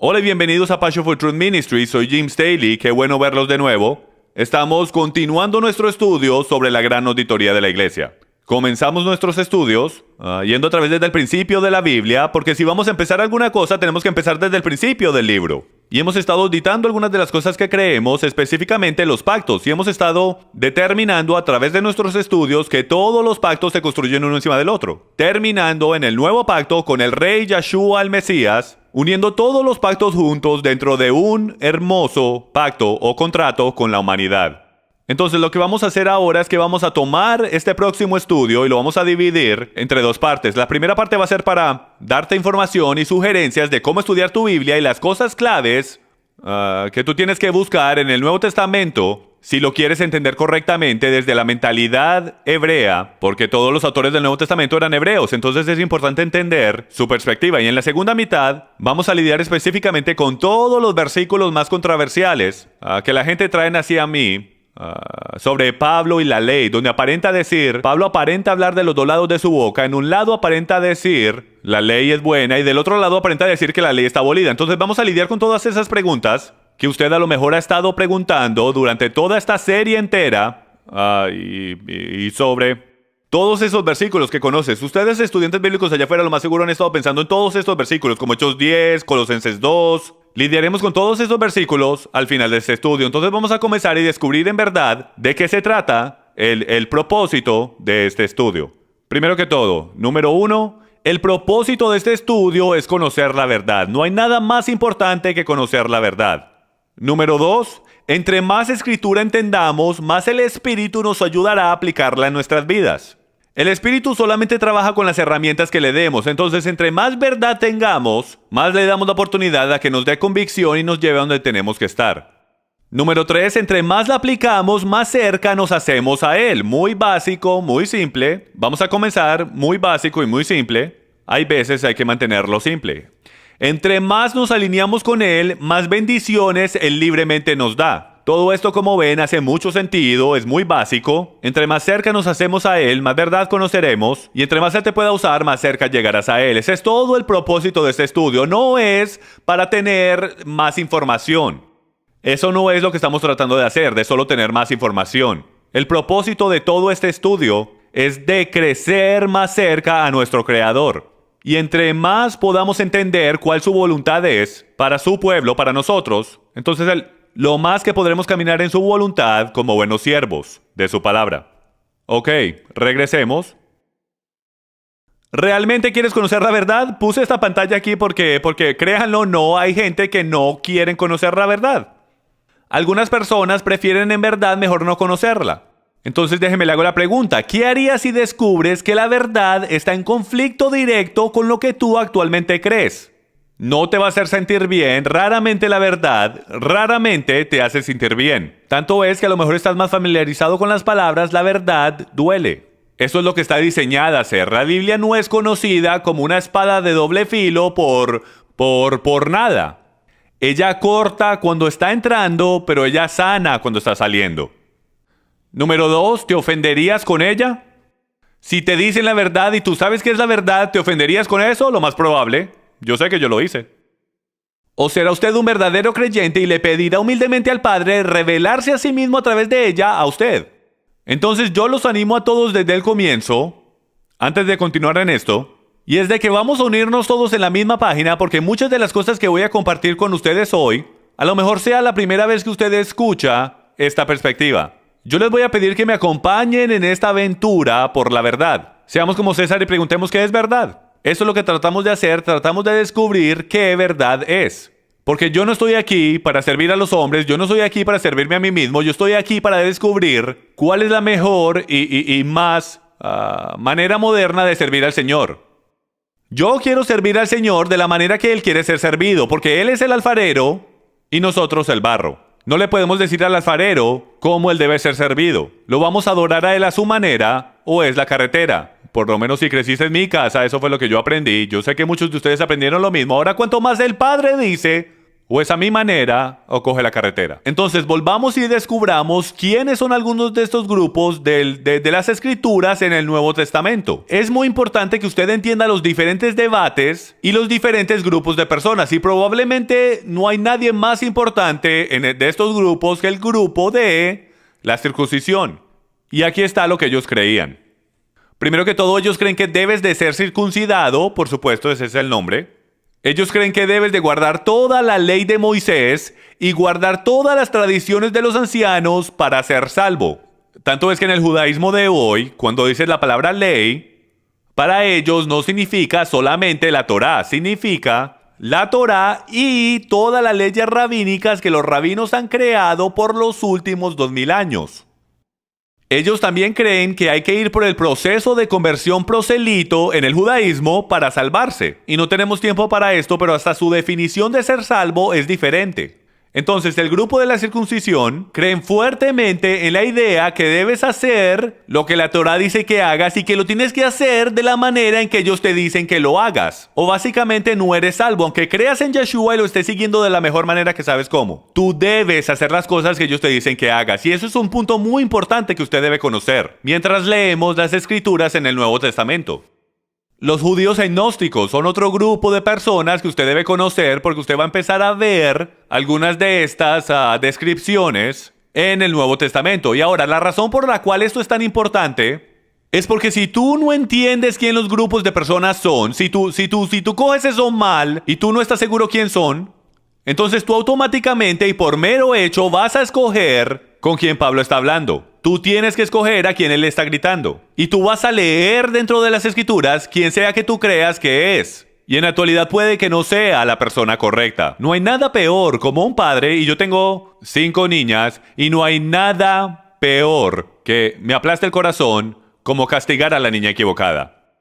Hola y bienvenidos a Passion for Truth Ministry, soy Jim Staley, qué bueno verlos de nuevo. Estamos continuando nuestro estudio sobre la gran auditoría de la iglesia. Comenzamos nuestros estudios yendo a través desde el principio de la Biblia, porque si vamos a empezar alguna cosa tenemos que empezar desde el principio del libro. Y hemos estado auditando algunas de las cosas que creemos, específicamente los pactos, y hemos estado determinando a través de nuestros estudios que todos los pactos se construyen uno encima del otro, terminando en el nuevo pacto con el rey Yeshua el Mesías, uniendo todos los pactos juntos dentro de un hermoso pacto o contrato con la humanidad. Entonces lo que vamos a hacer ahora es que vamos a tomar este próximo estudio y lo vamos a dividir entre dos partes. La primera parte va a ser para darte información y sugerencias de cómo estudiar tu Biblia y las cosas claves que tú tienes que buscar en el Nuevo Testamento si lo quieres entender correctamente desde la mentalidad hebrea, porque todos los autores del Nuevo Testamento eran hebreos, entonces es importante entender su perspectiva. Y en la segunda mitad vamos a lidiar específicamente con todos los versículos más controversiales que la gente trae hacia mí, sobre Pablo y la ley, donde Pablo aparenta hablar de los dos lados de su boca. En un lado aparenta decir la ley es buena y del otro lado aparenta decir que la ley está abolida. Entonces vamos a lidiar con todas esas preguntas que usted a lo mejor ha estado preguntando durante toda esta serie entera y sobre todos esos versículos que conoces. Ustedes, estudiantes bíblicos allá afuera, lo más seguro han estado pensando en todos estos versículos, como Hechos 10, Colosenses 2. Lidiaremos con todos estos versículos al final de este estudio. Entonces vamos a comenzar y descubrir en verdad de qué se trata el propósito de este estudio. Primero que todo, número 1, el propósito de este estudio es conocer la verdad. No hay nada más importante que conocer la verdad. Número 2, entre más escritura entendamos, más el Espíritu nos ayudará a aplicarla en nuestras vidas. El Espíritu solamente trabaja con las herramientas que le demos, entonces entre más verdad tengamos, más le damos la oportunidad a que nos dé convicción y nos lleve a donde tenemos que estar. Número 3, entre más la aplicamos, más cerca nos hacemos a Él. Muy básico, muy simple. Vamos a comenzar muy básico y muy simple. Hay veces hay que mantenerlo simple. Entre más nos alineamos con Él, más bendiciones Él libremente nos da. Todo esto, como ven, hace mucho sentido, es muy básico. Entre más cerca nos hacemos a Él, más verdad conoceremos. Y entre más Él te pueda usar, más cerca llegarás a Él. Ese es todo el propósito de este estudio. No es para tener más información. Eso no es lo que estamos tratando de hacer, de solo tener más información. El propósito de todo este estudio es de crecer más cerca a nuestro Creador. Y entre más podamos entender cuál su voluntad es para su pueblo, para nosotros, entonces lo más que podremos caminar en su voluntad como buenos siervos de su palabra. Ok, regresemos. ¿Realmente quieres conocer la verdad? Puse esta pantalla aquí porque créanlo, no hay gente que no quieren conocer la verdad. Algunas personas prefieren en verdad mejor no conocerla. Entonces déjeme le hago la pregunta. ¿Qué harías si descubres que la verdad está en conflicto directo con lo que tú actualmente crees? No te va a hacer sentir bien. Raramente la verdad, raramente te hace sentir bien. Tanto es que a lo mejor estás más familiarizado con las palabras, la verdad duele. Eso es lo que está diseñada a hacer. La Biblia no es conocida como una espada de doble filo por nada. Ella corta cuando está entrando, pero ella sana cuando está saliendo. Número 2, ¿te ofenderías con ella? Si te dicen la verdad y tú sabes que es la verdad, ¿te ofenderías con eso? Lo más probable. Yo sé que yo lo hice. ¿O será usted un verdadero creyente y le pedirá humildemente al Padre revelarse a sí mismo a través de ella a usted? Entonces yo los animo a todos desde el comienzo, antes de continuar en esto, y es de que vamos a unirnos todos en la misma página, porque muchas de las cosas que voy a compartir con ustedes hoy, a lo mejor sea la primera vez que usted escucha esta perspectiva. Yo les voy a pedir que me acompañen en esta aventura por la verdad. Seamos como César y preguntemos qué es verdad. Eso es lo que tratamos de hacer, tratamos de descubrir qué verdad es. Porque yo no estoy aquí para servir a los hombres, yo no estoy aquí para servirme a mí mismo, yo estoy aquí para descubrir cuál es la mejor y más manera moderna de servir al Señor. Yo quiero servir al Señor de la manera que Él quiere ser servido, porque Él es el alfarero y nosotros el barro. No le podemos decir al alfarero cómo Él debe ser servido. Lo vamos a adorar a Él a su manera o es la carretera. Por lo menos si creciste en mi casa, eso fue lo que yo aprendí. Yo sé que muchos de ustedes aprendieron lo mismo. Ahora, cuanto más el Padre dice, o es a mi manera, o coge la carretera. Entonces, volvamos y descubramos quiénes son algunos de estos grupos de las escrituras en el Nuevo Testamento. Es muy importante que usted entienda los diferentes debates y los diferentes grupos de personas, y probablemente no hay nadie más importante de estos grupos que el grupo de la circuncisión. Y aquí está lo que ellos creían. Primero que todo, ellos creen que debes de ser circuncidado, por supuesto, ese es el nombre. Ellos creen que debes de guardar toda la ley de Moisés y guardar todas las tradiciones de los ancianos para ser salvo. Tanto es que en el judaísmo de hoy, cuando dices la palabra ley, para ellos no significa solamente la Torá, significa la Torá y todas las leyes rabínicas que los rabinos han creado por los últimos 2000 años. Ellos también creen que hay que ir por el proceso de conversión proselito en el judaísmo para salvarse. Y no tenemos tiempo para esto, pero hasta su definición de ser salvo es diferente. Entonces, el grupo de la circuncisión creen fuertemente en la idea que debes hacer lo que la Torá dice que hagas y que lo tienes que hacer de la manera en que ellos te dicen que lo hagas. O básicamente no eres salvo, aunque creas en Yeshua y lo estés siguiendo de la mejor manera que sabes cómo. Tú debes hacer las cosas que ellos te dicen que hagas, y eso es un punto muy importante que usted debe conocer mientras leemos las escrituras en el Nuevo Testamento. Los judíos gnósticos son otro grupo de personas que usted debe conocer, porque usted va a empezar a ver algunas de estas descripciones en el Nuevo Testamento. Y ahora, la razón por la cual esto es tan importante es porque si tú no entiendes quién los grupos de personas son, si tú coges eso mal y tú no estás seguro quién son, entonces tú automáticamente y por mero hecho vas a escoger con quién Pablo está hablando. Tú tienes que escoger a quién él está gritando. Y tú vas a leer dentro de las escrituras quien sea que tú creas que es. Y en la actualidad puede que no sea la persona correcta. No hay nada peor como un padre, y yo tengo 5 niñas, y no hay nada peor que me aplaste el corazón como castigar a la niña equivocada.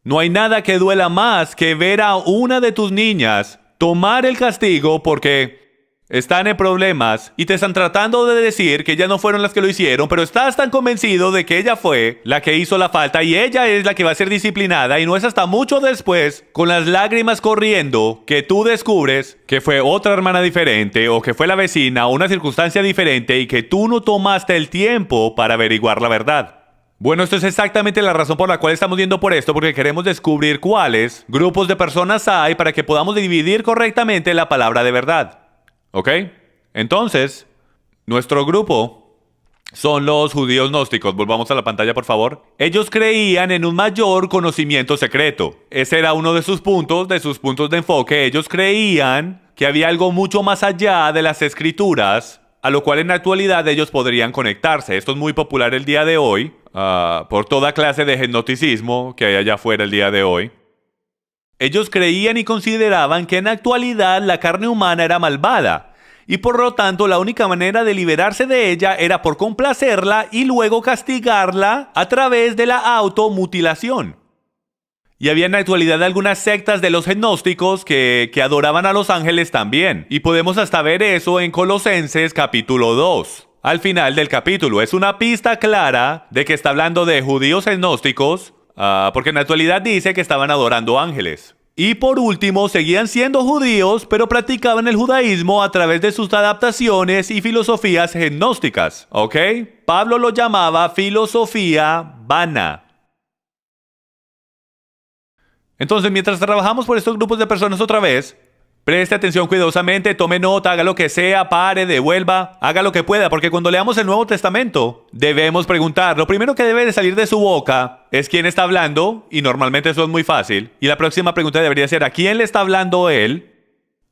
No hay nada que duela más que ver a una de tus niñas tomar el castigo porque están en problemas y te están tratando de decir que ellas no fueron las que lo hicieron, pero estás tan convencido de que ella fue la que hizo la falta y ella es la que va a ser disciplinada, y no es hasta mucho después, con las lágrimas corriendo, que tú descubres que fue otra hermana diferente o que fue la vecina o una circunstancia diferente y que tú no tomaste el tiempo para averiguar la verdad. Bueno, esto es exactamente la razón por la cual estamos yendo por esto, porque queremos descubrir cuáles grupos de personas hay para que podamos dividir correctamente la palabra de verdad. ¿Ok? Entonces, nuestro grupo son los judíos gnósticos. Volvamos a la pantalla, por favor. Ellos creían en un mayor conocimiento secreto. Ese era uno de sus puntos de enfoque. Ellos creían que había algo mucho más allá de las escrituras, a lo cual en la actualidad ellos podrían conectarse. Esto es muy popular el día de hoy, por toda clase de gnosticismo que hay allá afuera el día de hoy. Ellos creían y consideraban que en la actualidad la carne humana era malvada, y por lo tanto la única manera de liberarse de ella era por complacerla y luego castigarla a través de la automutilación. Y había en la actualidad algunas sectas de los gnósticos que adoraban a los ángeles también, y podemos hasta ver eso en Colosenses capítulo 2. Al final del capítulo es una pista clara de que está hablando de judíos gnósticos, porque en la actualidad dice que estaban adorando ángeles. Y por último, seguían siendo judíos, pero practicaban el judaísmo a través de sus adaptaciones y filosofías gnósticas. ¿Ok? Pablo lo llamaba filosofía vana. Entonces, mientras trabajamos por estos grupos de personas otra vez, preste atención cuidadosamente, tome nota, haga lo que sea, pare, devuelva, haga lo que pueda, porque cuando leamos el Nuevo Testamento, debemos preguntar. Lo primero que debe de salir de su boca es quién está hablando, y normalmente eso es muy fácil. Y la próxima pregunta debería ser, ¿a quién le está hablando él?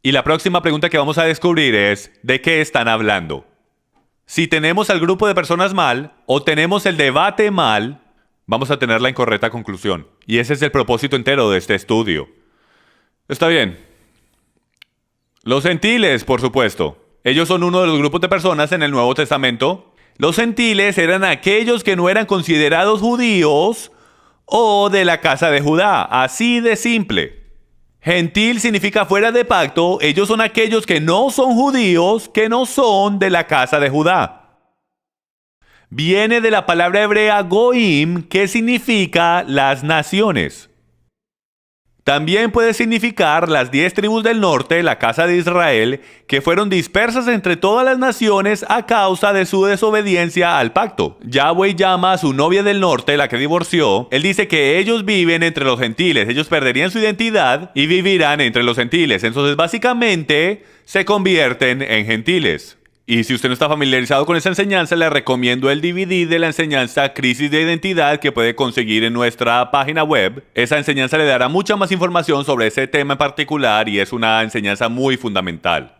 Y la próxima pregunta que vamos a descubrir es, ¿de qué están hablando? Si tenemos al grupo de personas mal, o tenemos el debate mal, vamos a tener la incorrecta conclusión. Y ese es el propósito entero de este estudio. Está bien. Los gentiles, por supuesto. Ellos son uno de los grupos de personas en el Nuevo Testamento. Los gentiles eran aquellos que no eran considerados judíos o de la casa de Judá. Así de simple. Gentil significa fuera de pacto. Ellos son aquellos que no son judíos, que no son de la casa de Judá. Viene de la palabra hebrea goim, que significa las naciones. También puede significar las 10 tribus del norte, la casa de Israel, que fueron dispersas entre todas las naciones a causa de su desobediencia al pacto. Yahweh llama a su novia del norte, la que divorció. Él dice que ellos viven entre los gentiles, ellos perderían su identidad y vivirán entre los gentiles. Entonces, básicamente, se convierten en gentiles. Y si usted no está familiarizado con esa enseñanza, le recomiendo el DVD de la enseñanza Crisis de Identidad que puede conseguir en nuestra página web. Esa enseñanza le dará mucha más información sobre ese tema en particular y es una enseñanza muy fundamental.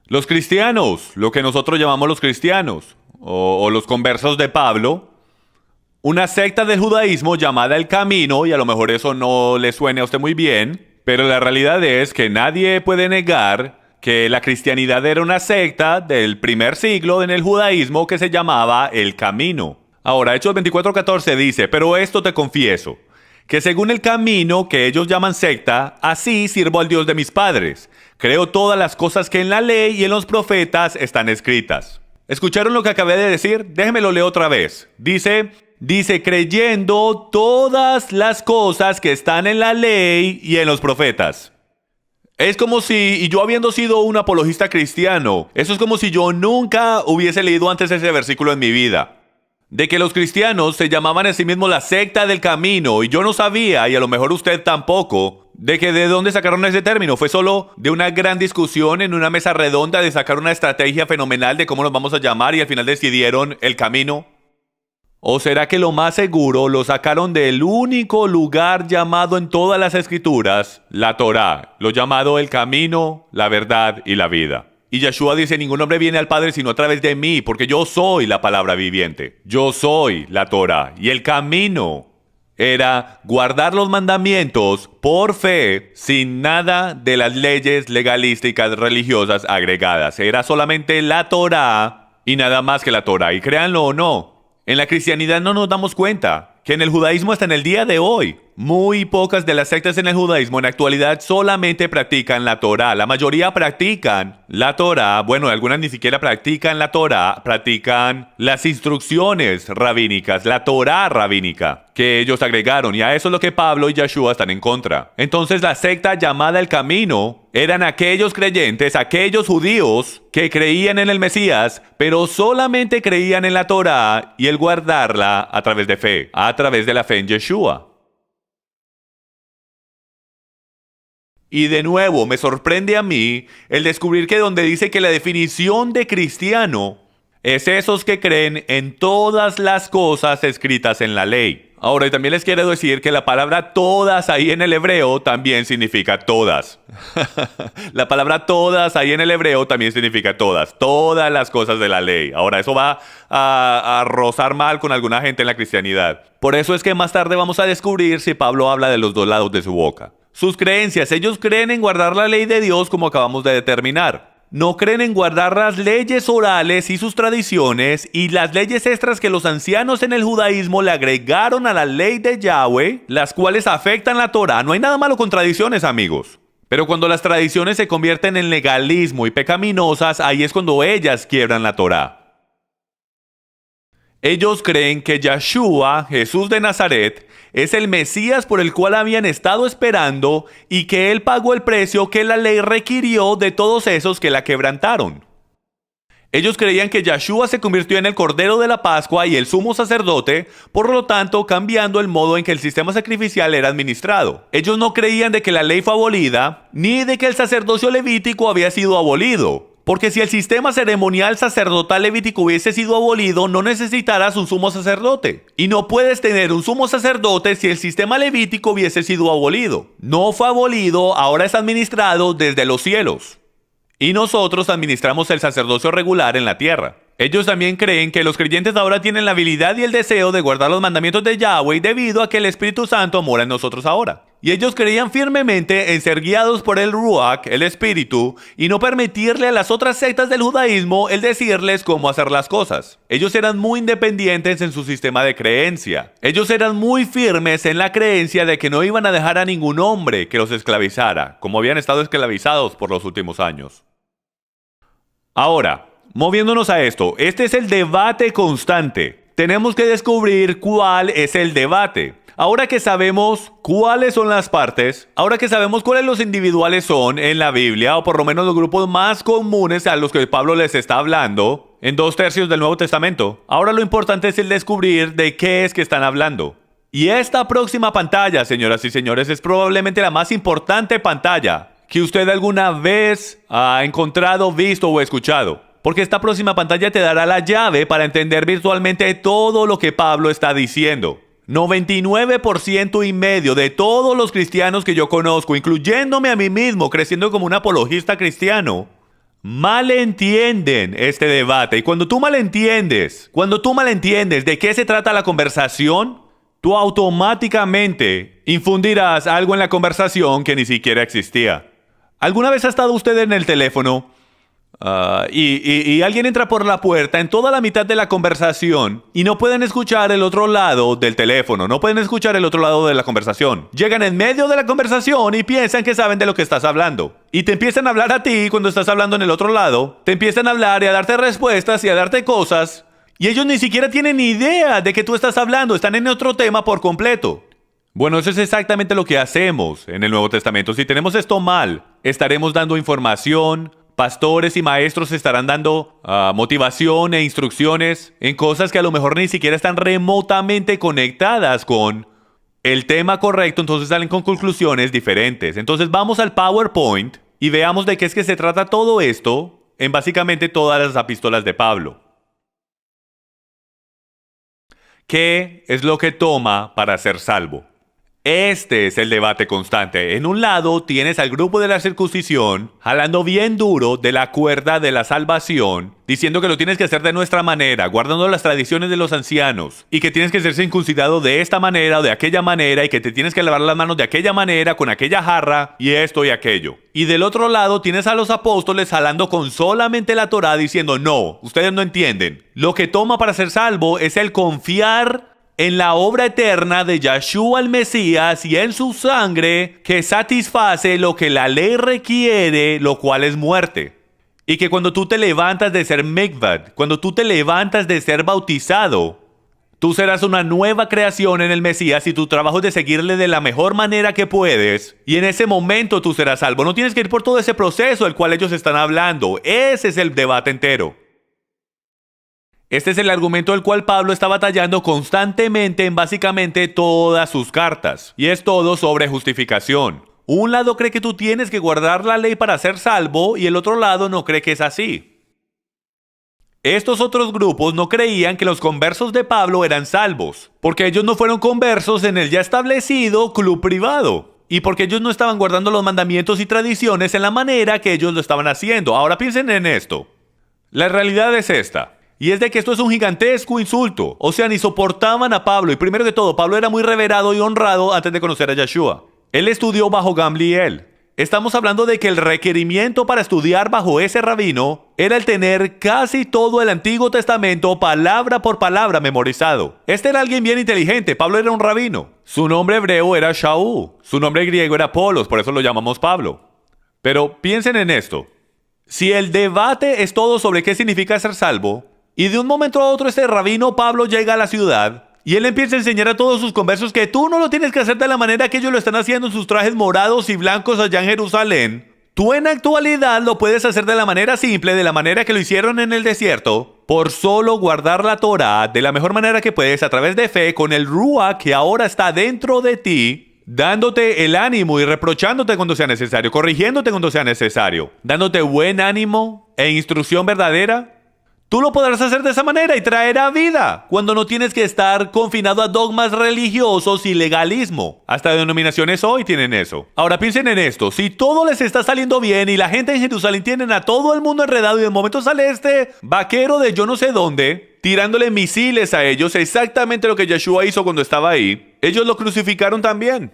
Los cristianos, lo que nosotros llamamos los cristianos, o los conversos de Pablo, una secta del judaísmo llamada El Camino, y a lo mejor eso no le suene a usted muy bien, pero la realidad es que nadie puede negar que la cristianidad era una secta del primer siglo en el judaísmo que se llamaba El Camino. Ahora, Hechos 24:14 dice, pero esto te confieso, que según el camino que ellos llaman secta, así sirvo al Dios de mis padres. Creo todas las cosas que en la ley y en los profetas están escritas. ¿Escucharon lo que acabé de decir? Déjenmelo leer otra vez. Dice, creyendo todas las cosas que están en la ley y en los profetas. Es como si, y yo habiendo sido un apologista cristiano, eso es como si yo nunca hubiese leído antes ese versículo en mi vida. De que los cristianos se llamaban a sí mismos la secta del camino, y yo no sabía, y a lo mejor usted tampoco, de que de dónde sacaron ese término. Fue solo de una gran discusión en una mesa redonda de sacar una estrategia fenomenal de cómo nos vamos a llamar, y al final decidieron el camino. ¿O será que lo más seguro lo sacaron del único lugar llamado en todas las escrituras, la Torá, lo llamado el camino, la verdad y la vida? Y Yeshua dice, ningún hombre viene al Padre sino a través de mí, porque yo soy la palabra viviente. Yo soy la Torá. Y el camino era guardar los mandamientos por fe, sin nada de las leyes legalísticas religiosas agregadas. Era solamente la Torá y nada más que la Torá. Y créanlo o no, en la cristianidad no nos damos cuenta que en el judaísmo hasta en el día de hoy, muy pocas de las sectas en el judaísmo en la actualidad solamente practican la Torá. La mayoría practican la Torá, bueno, algunas ni siquiera practican la Torá, practican las instrucciones rabínicas, la Torá rabínica que ellos agregaron, y a eso es lo que Pablo y Yeshua están en contra. Entonces la secta llamada El Camino eran aquellos creyentes, aquellos judíos que creían en el Mesías, pero solamente creían en la Torá y el guardarla a través de fe, a través de la fe en Yeshua. Y de nuevo, me sorprende a mí el descubrir que donde dice que la definición de cristiano es esos que creen en todas las cosas escritas en la ley. Ahora, y también les quiero decir que la palabra todas ahí en el hebreo también significa todas. La palabra todas ahí en el hebreo también significa todas las cosas de la ley. Ahora, eso va a rozar mal con alguna gente en la cristianidad. Por eso es que más tarde vamos a descubrir si Pablo habla de los dos lados de su boca. Sus creencias, ellos creen en guardar la ley de Dios como acabamos de determinar. No creen en guardar las leyes orales y sus tradiciones y las leyes extras que los ancianos en el judaísmo le agregaron a la ley de Yahweh, las cuales afectan la Torá. No hay nada malo con tradiciones, amigos. Pero cuando las tradiciones se convierten en legalismo y pecaminosas, ahí es cuando ellas quiebran la Torá. Ellos creen que Yeshua, Jesús de Nazaret, es el Mesías por el cual habían estado esperando y que Él pagó el precio que la ley requirió de todos esos que la quebrantaron. Ellos creían que Yeshua se convirtió en el Cordero de la Pascua y el sumo sacerdote, por lo tanto cambiando el modo en que el sistema sacrificial era administrado. Ellos no creían de que la ley fue abolida, ni de que el sacerdocio levítico había sido abolido. Porque si el sistema ceremonial sacerdotal levítico hubiese sido abolido, no necesitarás un sumo sacerdote. Y no puedes tener un sumo sacerdote si el sistema levítico hubiese sido abolido. No fue abolido, ahora es administrado desde los cielos. Y nosotros administramos el sacerdocio regular en la tierra. Ellos también creen que los creyentes ahora tienen la habilidad y el deseo de guardar los mandamientos de Yahweh debido a que el Espíritu Santo mora en nosotros ahora. Y ellos creían firmemente en ser guiados por el Ruach, el Espíritu, y no permitirle a las otras sectas del judaísmo el decirles cómo hacer las cosas. Ellos eran muy independientes en su sistema de creencia. Ellos eran muy firmes en la creencia de que no iban a dejar a ningún hombre que los esclavizara, como habían estado esclavizados por los últimos años. Ahora, moviéndonos a esto, este es el debate constante. tenemos que descubrir cuál es el debate. Ahora que sabemos cuáles son las partes, ahora que sabemos cuáles los individuales son en la Biblia, o por lo menos los grupos más comunes a los que Pablo les está hablando, en 2/3 del Nuevo Testamento, ahora lo importante es el descubrir de qué es que están hablando. Y esta próxima pantalla, señoras y señores, es probablemente la más importante pantalla que usted alguna vez ha encontrado, visto o escuchado. Porque esta próxima pantalla te dará la llave para entender virtualmente todo lo que Pablo está diciendo. 99,5% de todos los cristianos que yo conozco, incluyéndome a mí mismo, creciendo como un apologista cristiano, malentienden este debate. Y cuando tú malentiendes de qué se trata la conversación, tú automáticamente infundirás algo en la conversación que ni siquiera existía. ¿Alguna vez ha estado usted en el teléfono y alguien entra por la puerta en toda la mitad de la conversación y no pueden escuchar el otro lado del teléfono, no pueden escuchar el otro lado de la conversación? Llegan en medio de la conversación y piensan que saben de lo que estás hablando. Y te empiezan a hablar a ti cuando estás hablando en el otro lado. Te empiezan a hablar y a darte respuestas y a darte cosas. Y ellos ni siquiera tienen ni idea de que tú estás hablando. Están en otro tema por completo. Bueno, eso es exactamente lo que hacemos en el Nuevo Testamento. Si tenemos esto mal, estaremos dando información. Pastores y maestros estarán dando motivación e instrucciones en cosas que a lo mejor ni siquiera están remotamente conectadas con el tema correcto, entonces salen con conclusiones diferentes. Entonces vamos al PowerPoint y veamos de qué es que se trata todo esto en básicamente todas las epístolas de Pablo. ¿Qué es lo que toma para ser salvo? Este es el debate constante. En un lado tienes al grupo de la circuncisión jalando bien duro de la cuerda de la salvación, diciendo que lo tienes que hacer de nuestra manera, guardando las tradiciones de los ancianos, y que tienes que ser circuncidado de esta manera o de aquella manera, y que te tienes que lavar las manos de aquella manera, con aquella jarra, y esto y aquello. Y del otro lado tienes a los apóstoles jalando con solamente la Torá, diciendo, no, ustedes no entienden. Lo que toma para ser salvo es el confiar en la obra eterna de Yeshua el Mesías y en su sangre que satisface lo que la ley requiere, lo cual es muerte. Y que cuando tú te levantas de ser mikvad, cuando tú te levantas de ser bautizado, tú serás una nueva creación en el Mesías y tu trabajo es de seguirle de la mejor manera que puedes. Y en ese momento tú serás salvo. No tienes que ir por todo ese proceso del cual ellos están hablando. Ese es el debate entero. Este es el argumento del cual Pablo está batallando constantemente en básicamente todas sus cartas. Y es todo sobre justificación. Un lado cree que tú tienes que guardar la ley para ser salvo y el otro lado no cree que es así. Estos otros grupos no creían que los conversos de Pablo eran salvos, porque ellos no fueron conversos en el ya establecido club privado. Y porque ellos no estaban guardando los mandamientos y tradiciones en la manera que ellos lo estaban haciendo. Ahora piensen en esto. La realidad es esta. Y es de que esto es un gigantesco insulto. O sea, ni soportaban a Pablo. Y primero que todo, Pablo era muy reverado y honrado antes de conocer a Yeshua. Él estudió bajo Gamliel. Estamos hablando de que el requerimiento para estudiar bajo ese rabino era el tener casi todo el Antiguo Testamento palabra por palabra memorizado. Este era alguien bien inteligente. Pablo era un rabino. Su nombre hebreo era Shaul. Su nombre griego era Apolos, por eso lo llamamos Pablo. Pero piensen en esto. Si el debate es todo sobre qué significa ser salvo, y de un momento a otro este rabino Pablo llega a la ciudad y él empieza a enseñar a todos sus conversos que tú no lo tienes que hacer de la manera que ellos lo están haciendo en sus trajes morados y blancos allá en Jerusalén. Tú en actualidad lo puedes hacer de la manera simple, de la manera que lo hicieron en el desierto, por solo guardar la Torá de la mejor manera que puedes a través de fe con el Ruach que ahora está dentro de ti, dándote el ánimo y reprochándote cuando sea necesario, corrigiéndote cuando sea necesario, dándote buen ánimo e instrucción verdadera. Tú lo podrás hacer de esa manera y traerá vida cuando no tienes que estar confinado a dogmas religiosos y legalismo. Hasta denominaciones hoy tienen eso. Ahora piensen en esto. Si todo les está saliendo bien y la gente en Jerusalén tienen a todo el mundo enredado y de momento sale este vaquero de yo no sé dónde tirándole misiles a ellos, exactamente lo que Yeshua hizo cuando estaba ahí, ellos lo crucificaron también.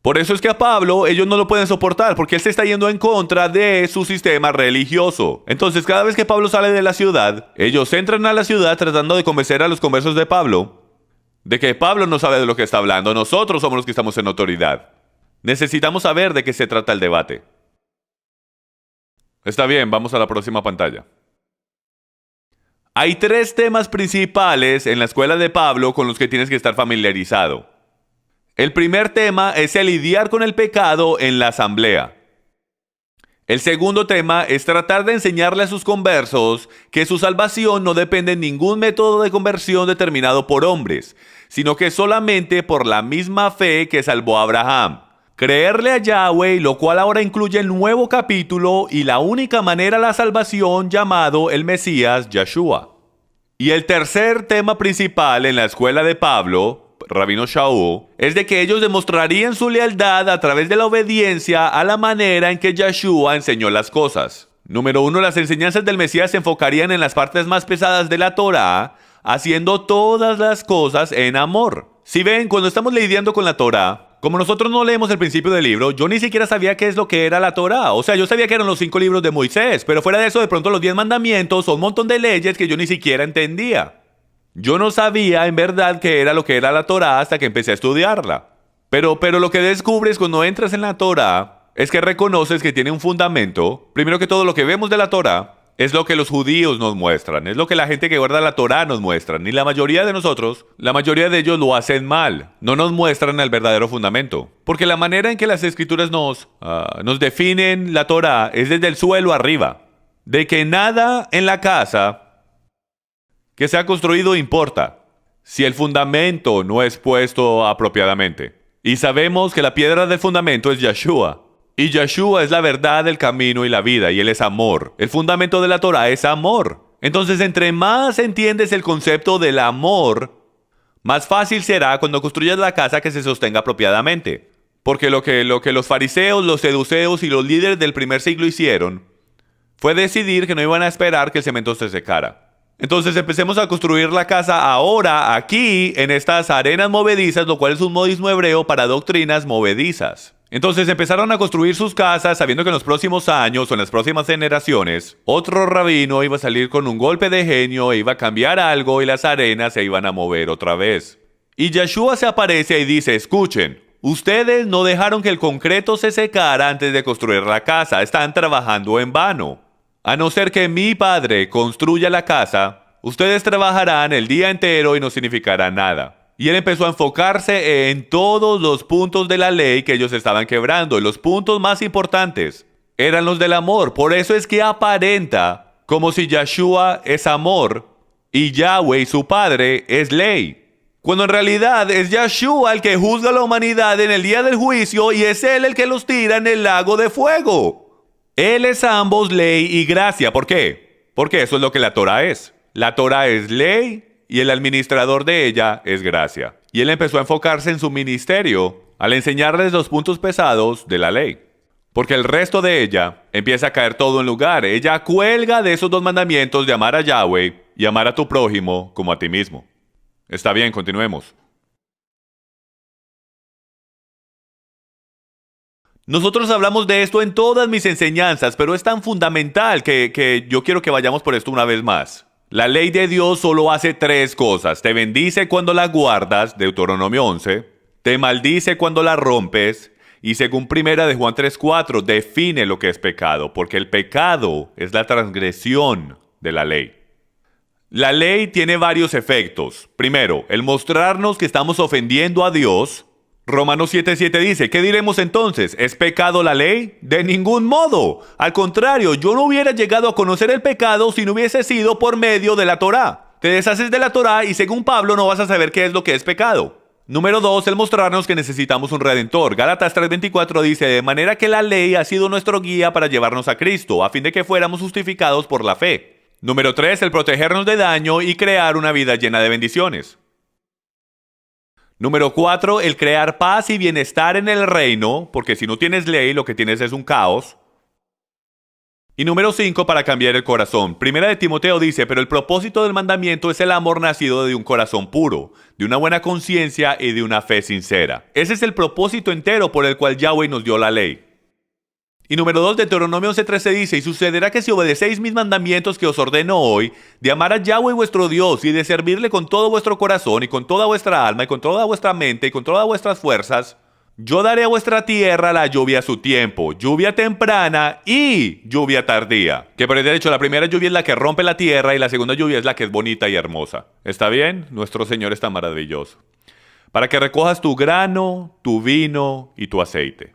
Por eso es que a Pablo ellos no lo pueden soportar, porque él se está yendo en contra de su sistema religioso. Entonces cada vez que Pablo sale de la ciudad, ellos entran a la ciudad tratando de convencer a los conversos de Pablo de que Pablo no sabe de lo que está hablando. Nosotros somos los que estamos en autoridad. Necesitamos saber de qué se trata el debate. Está bien, vamos a la próxima pantalla. Hay 3 temas principales en la escuela de Pablo con los que tienes que estar familiarizado. El primer tema es el lidiar con el pecado en la asamblea. El segundo tema es tratar de enseñarle a sus conversos que su salvación no depende de ningún método de conversión determinado por hombres, sino que solamente por la misma fe que salvó a Abraham. Creerle a Yahweh, lo cual ahora incluye el nuevo capítulo y la única manera a la salvación llamado el Mesías, Yeshua. Y el tercer tema principal en la escuela de Pablo, Rabino Shaul, es de que ellos demostrarían su lealtad a través de la obediencia a la manera en que Yeshua enseñó las cosas. Número 1, las enseñanzas del Mesías se enfocarían en las partes más pesadas de la Torá, haciendo todas las cosas en amor. Si ven, cuando estamos lidiando con la Torá, como nosotros no leemos el principio del libro, yo ni siquiera sabía qué es lo que era la Torá. O sea, yo sabía que eran los 5 libros de Moisés, pero fuera de eso, de pronto los 10 mandamientos son un montón de leyes que yo ni siquiera entendía. Yo no sabía en verdad qué era lo que era la Torá hasta que empecé a estudiarla. Pero lo que descubres cuando entras en la Torá es que reconoces que tiene un fundamento. Primero que todo, lo que vemos de la Torá es lo que los judíos nos muestran, es lo que la gente que guarda la Torá nos muestran. Y la mayoría de nosotros, la mayoría de ellos lo hacen mal. No nos muestran el verdadero fundamento. Porque la manera en que las escrituras nos definen la Torá es desde el suelo arriba. De que nada en la casa que se ha construido importa si el fundamento no es puesto apropiadamente. Y sabemos que la piedra del fundamento es Yeshua. Y Yeshua es la verdad, el camino y la vida, y Él es amor. El fundamento de la Torah es amor. Entonces, entre más entiendes el concepto del amor, más fácil será cuando construyas la casa que se sostenga apropiadamente. Porque lo que los fariseos, los seduceos y los líderes del primer siglo hicieron fue decidir que no iban a esperar que el cemento se secara. Entonces empecemos a construir la casa ahora, aquí, en estas arenas movedizas, lo cual es un modismo hebreo para doctrinas movedizas. Entonces empezaron a construir sus casas sabiendo que en los próximos años o en las próximas generaciones, otro rabino iba a salir con un golpe de genio e iba a cambiar algo y las arenas se iban a mover otra vez. Y Yeshua se aparece y dice, escuchen, ustedes no dejaron que el concreto se secara antes de construir la casa, están trabajando en vano. A no ser que mi Padre construya la casa, ustedes trabajarán el día entero y no significará nada. Y él empezó a enfocarse en todos los puntos de la ley que ellos estaban quebrando. Y los puntos más importantes eran los del amor. Por eso es que aparenta como si Yeshua es amor y Yahweh, su Padre, es ley. Cuando en realidad es Yeshua el que juzga a la humanidad en el día del juicio y es Él el que los tira en el lago de fuego. Él es a ambos ley y gracia. ¿Por qué? Porque eso es lo que la Torah es. La Torah es ley y el administrador de ella es gracia. Y él empezó a enfocarse en su ministerio al enseñarles los puntos pesados de la ley. Porque el resto de ella empieza a caer todo en lugar. Ella cuelga de esos 2 mandamientos de amar a Yahweh y amar a tu prójimo como a ti mismo. Está bien, continuemos. Nosotros hablamos de esto en todas mis enseñanzas, pero es tan fundamental que yo quiero que vayamos por esto una vez más. La ley de Dios solo hace 3 cosas. Te bendice cuando la guardas, Deuteronomio 11. Te maldice cuando la rompes. Y según 1 de Juan 3:4, define lo que es pecado, porque el pecado es la transgresión de la ley. La ley tiene varios efectos. Primero, el mostrarnos que estamos ofendiendo a Dios. Romanos 7:7 dice, ¿qué diremos entonces? ¿Es pecado la ley? De ningún modo. Al contrario, yo no hubiera llegado a conocer el pecado si no hubiese sido por medio de la Torá. Te deshaces de la Torá y según Pablo no vas a saber qué es lo que es pecado. Número 2, el mostrarnos que necesitamos un redentor. Gálatas 3:24 dice, de manera que la ley ha sido nuestro guía para llevarnos a Cristo, a fin de que fuéramos justificados por la fe. Número 3, el protegernos de daño y crear una vida llena de bendiciones. Número 4, el crear paz y bienestar en el reino, porque si no tienes ley, lo que tienes es un caos. Y número 5, para cambiar el corazón. Primera de Timoteo dice, pero el propósito del mandamiento es el amor nacido de un corazón puro, de una buena conciencia y de una fe sincera. Ese es el propósito entero por el cual Yahweh nos dio la ley. Y número 2, Deuteronomio 11:13 dice, y sucederá que si obedecéis mis mandamientos que os ordeno hoy, de amar a Yahweh vuestro Dios y de servirle con todo vuestro corazón y con toda vuestra alma y con toda vuestra mente y con todas vuestras fuerzas, Yo daré a vuestra tierra la lluvia a su tiempo, lluvia temprana y lluvia tardía. Que por el derecho, la primera lluvia es la que rompe la tierra y la segunda lluvia es la que es bonita y hermosa. ¿Está bien? Nuestro Señor está maravilloso. Para que recojas tu grano, tu vino y tu aceite.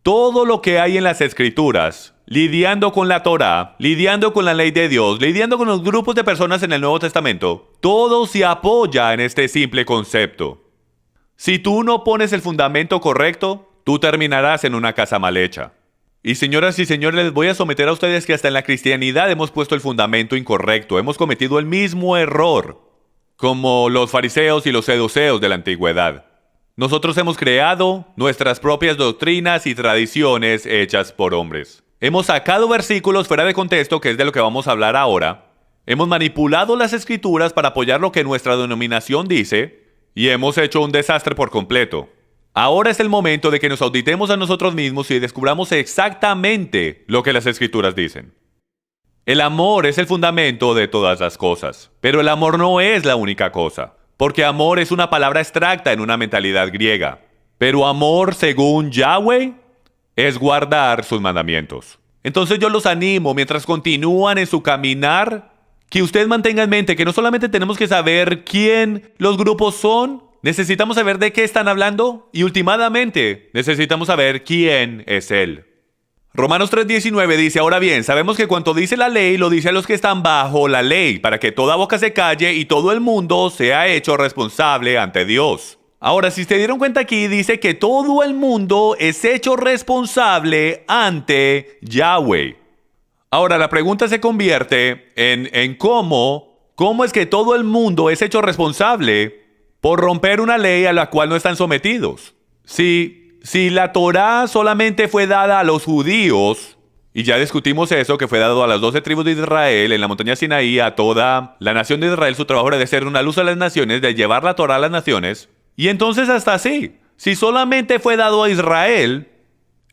Todo lo que hay en las Escrituras, lidiando con la Torá, lidiando con la ley de Dios, lidiando con los grupos de personas en el Nuevo Testamento, todo se apoya en este simple concepto. Si tú no pones el fundamento correcto, tú terminarás en una casa mal hecha. Y señoras y señores, les voy a someter a ustedes que hasta en la cristianidad hemos puesto el fundamento incorrecto, hemos cometido el mismo error, como los fariseos y los saduceos de la antigüedad. Nosotros hemos creado nuestras propias doctrinas y tradiciones hechas por hombres. Hemos sacado versículos fuera de contexto, que es de lo que vamos a hablar ahora. Hemos manipulado las escrituras para apoyar lo que nuestra denominación dice y hemos hecho un desastre por completo. Ahora es el momento de que nos auditemos a nosotros mismos y descubramos exactamente lo que las escrituras dicen. El amor es el fundamento de todas las cosas, pero el amor no es la única cosa, porque amor es una palabra abstracta en una mentalidad griega. Pero amor, según Yahweh, es guardar sus mandamientos. Entonces yo los animo, mientras continúan en su caminar, que usted mantenga en mente que no solamente tenemos que saber quién los grupos son, necesitamos saber de qué están hablando y últimamente necesitamos saber quién es Él. Romanos 3:19 dice, ahora bien, sabemos que cuanto dice la ley, lo dice a los que están bajo la ley, para que toda boca se calle y todo el mundo sea hecho responsable ante Dios. Ahora, si se dieron cuenta aquí, dice que todo el mundo es hecho responsable ante Yahweh. Ahora, la pregunta se convierte en cómo es que todo el mundo es hecho responsable por romper una ley a la cual no están sometidos. Si la Torá solamente fue dada a los judíos, y ya discutimos eso, que fue dado a las 12 tribus de Israel en la montaña Sinaí, a toda la nación de Israel, su trabajo era de ser una luz a las naciones, de llevar la Torá a las naciones, y entonces hasta así, si solamente fue dado a Israel,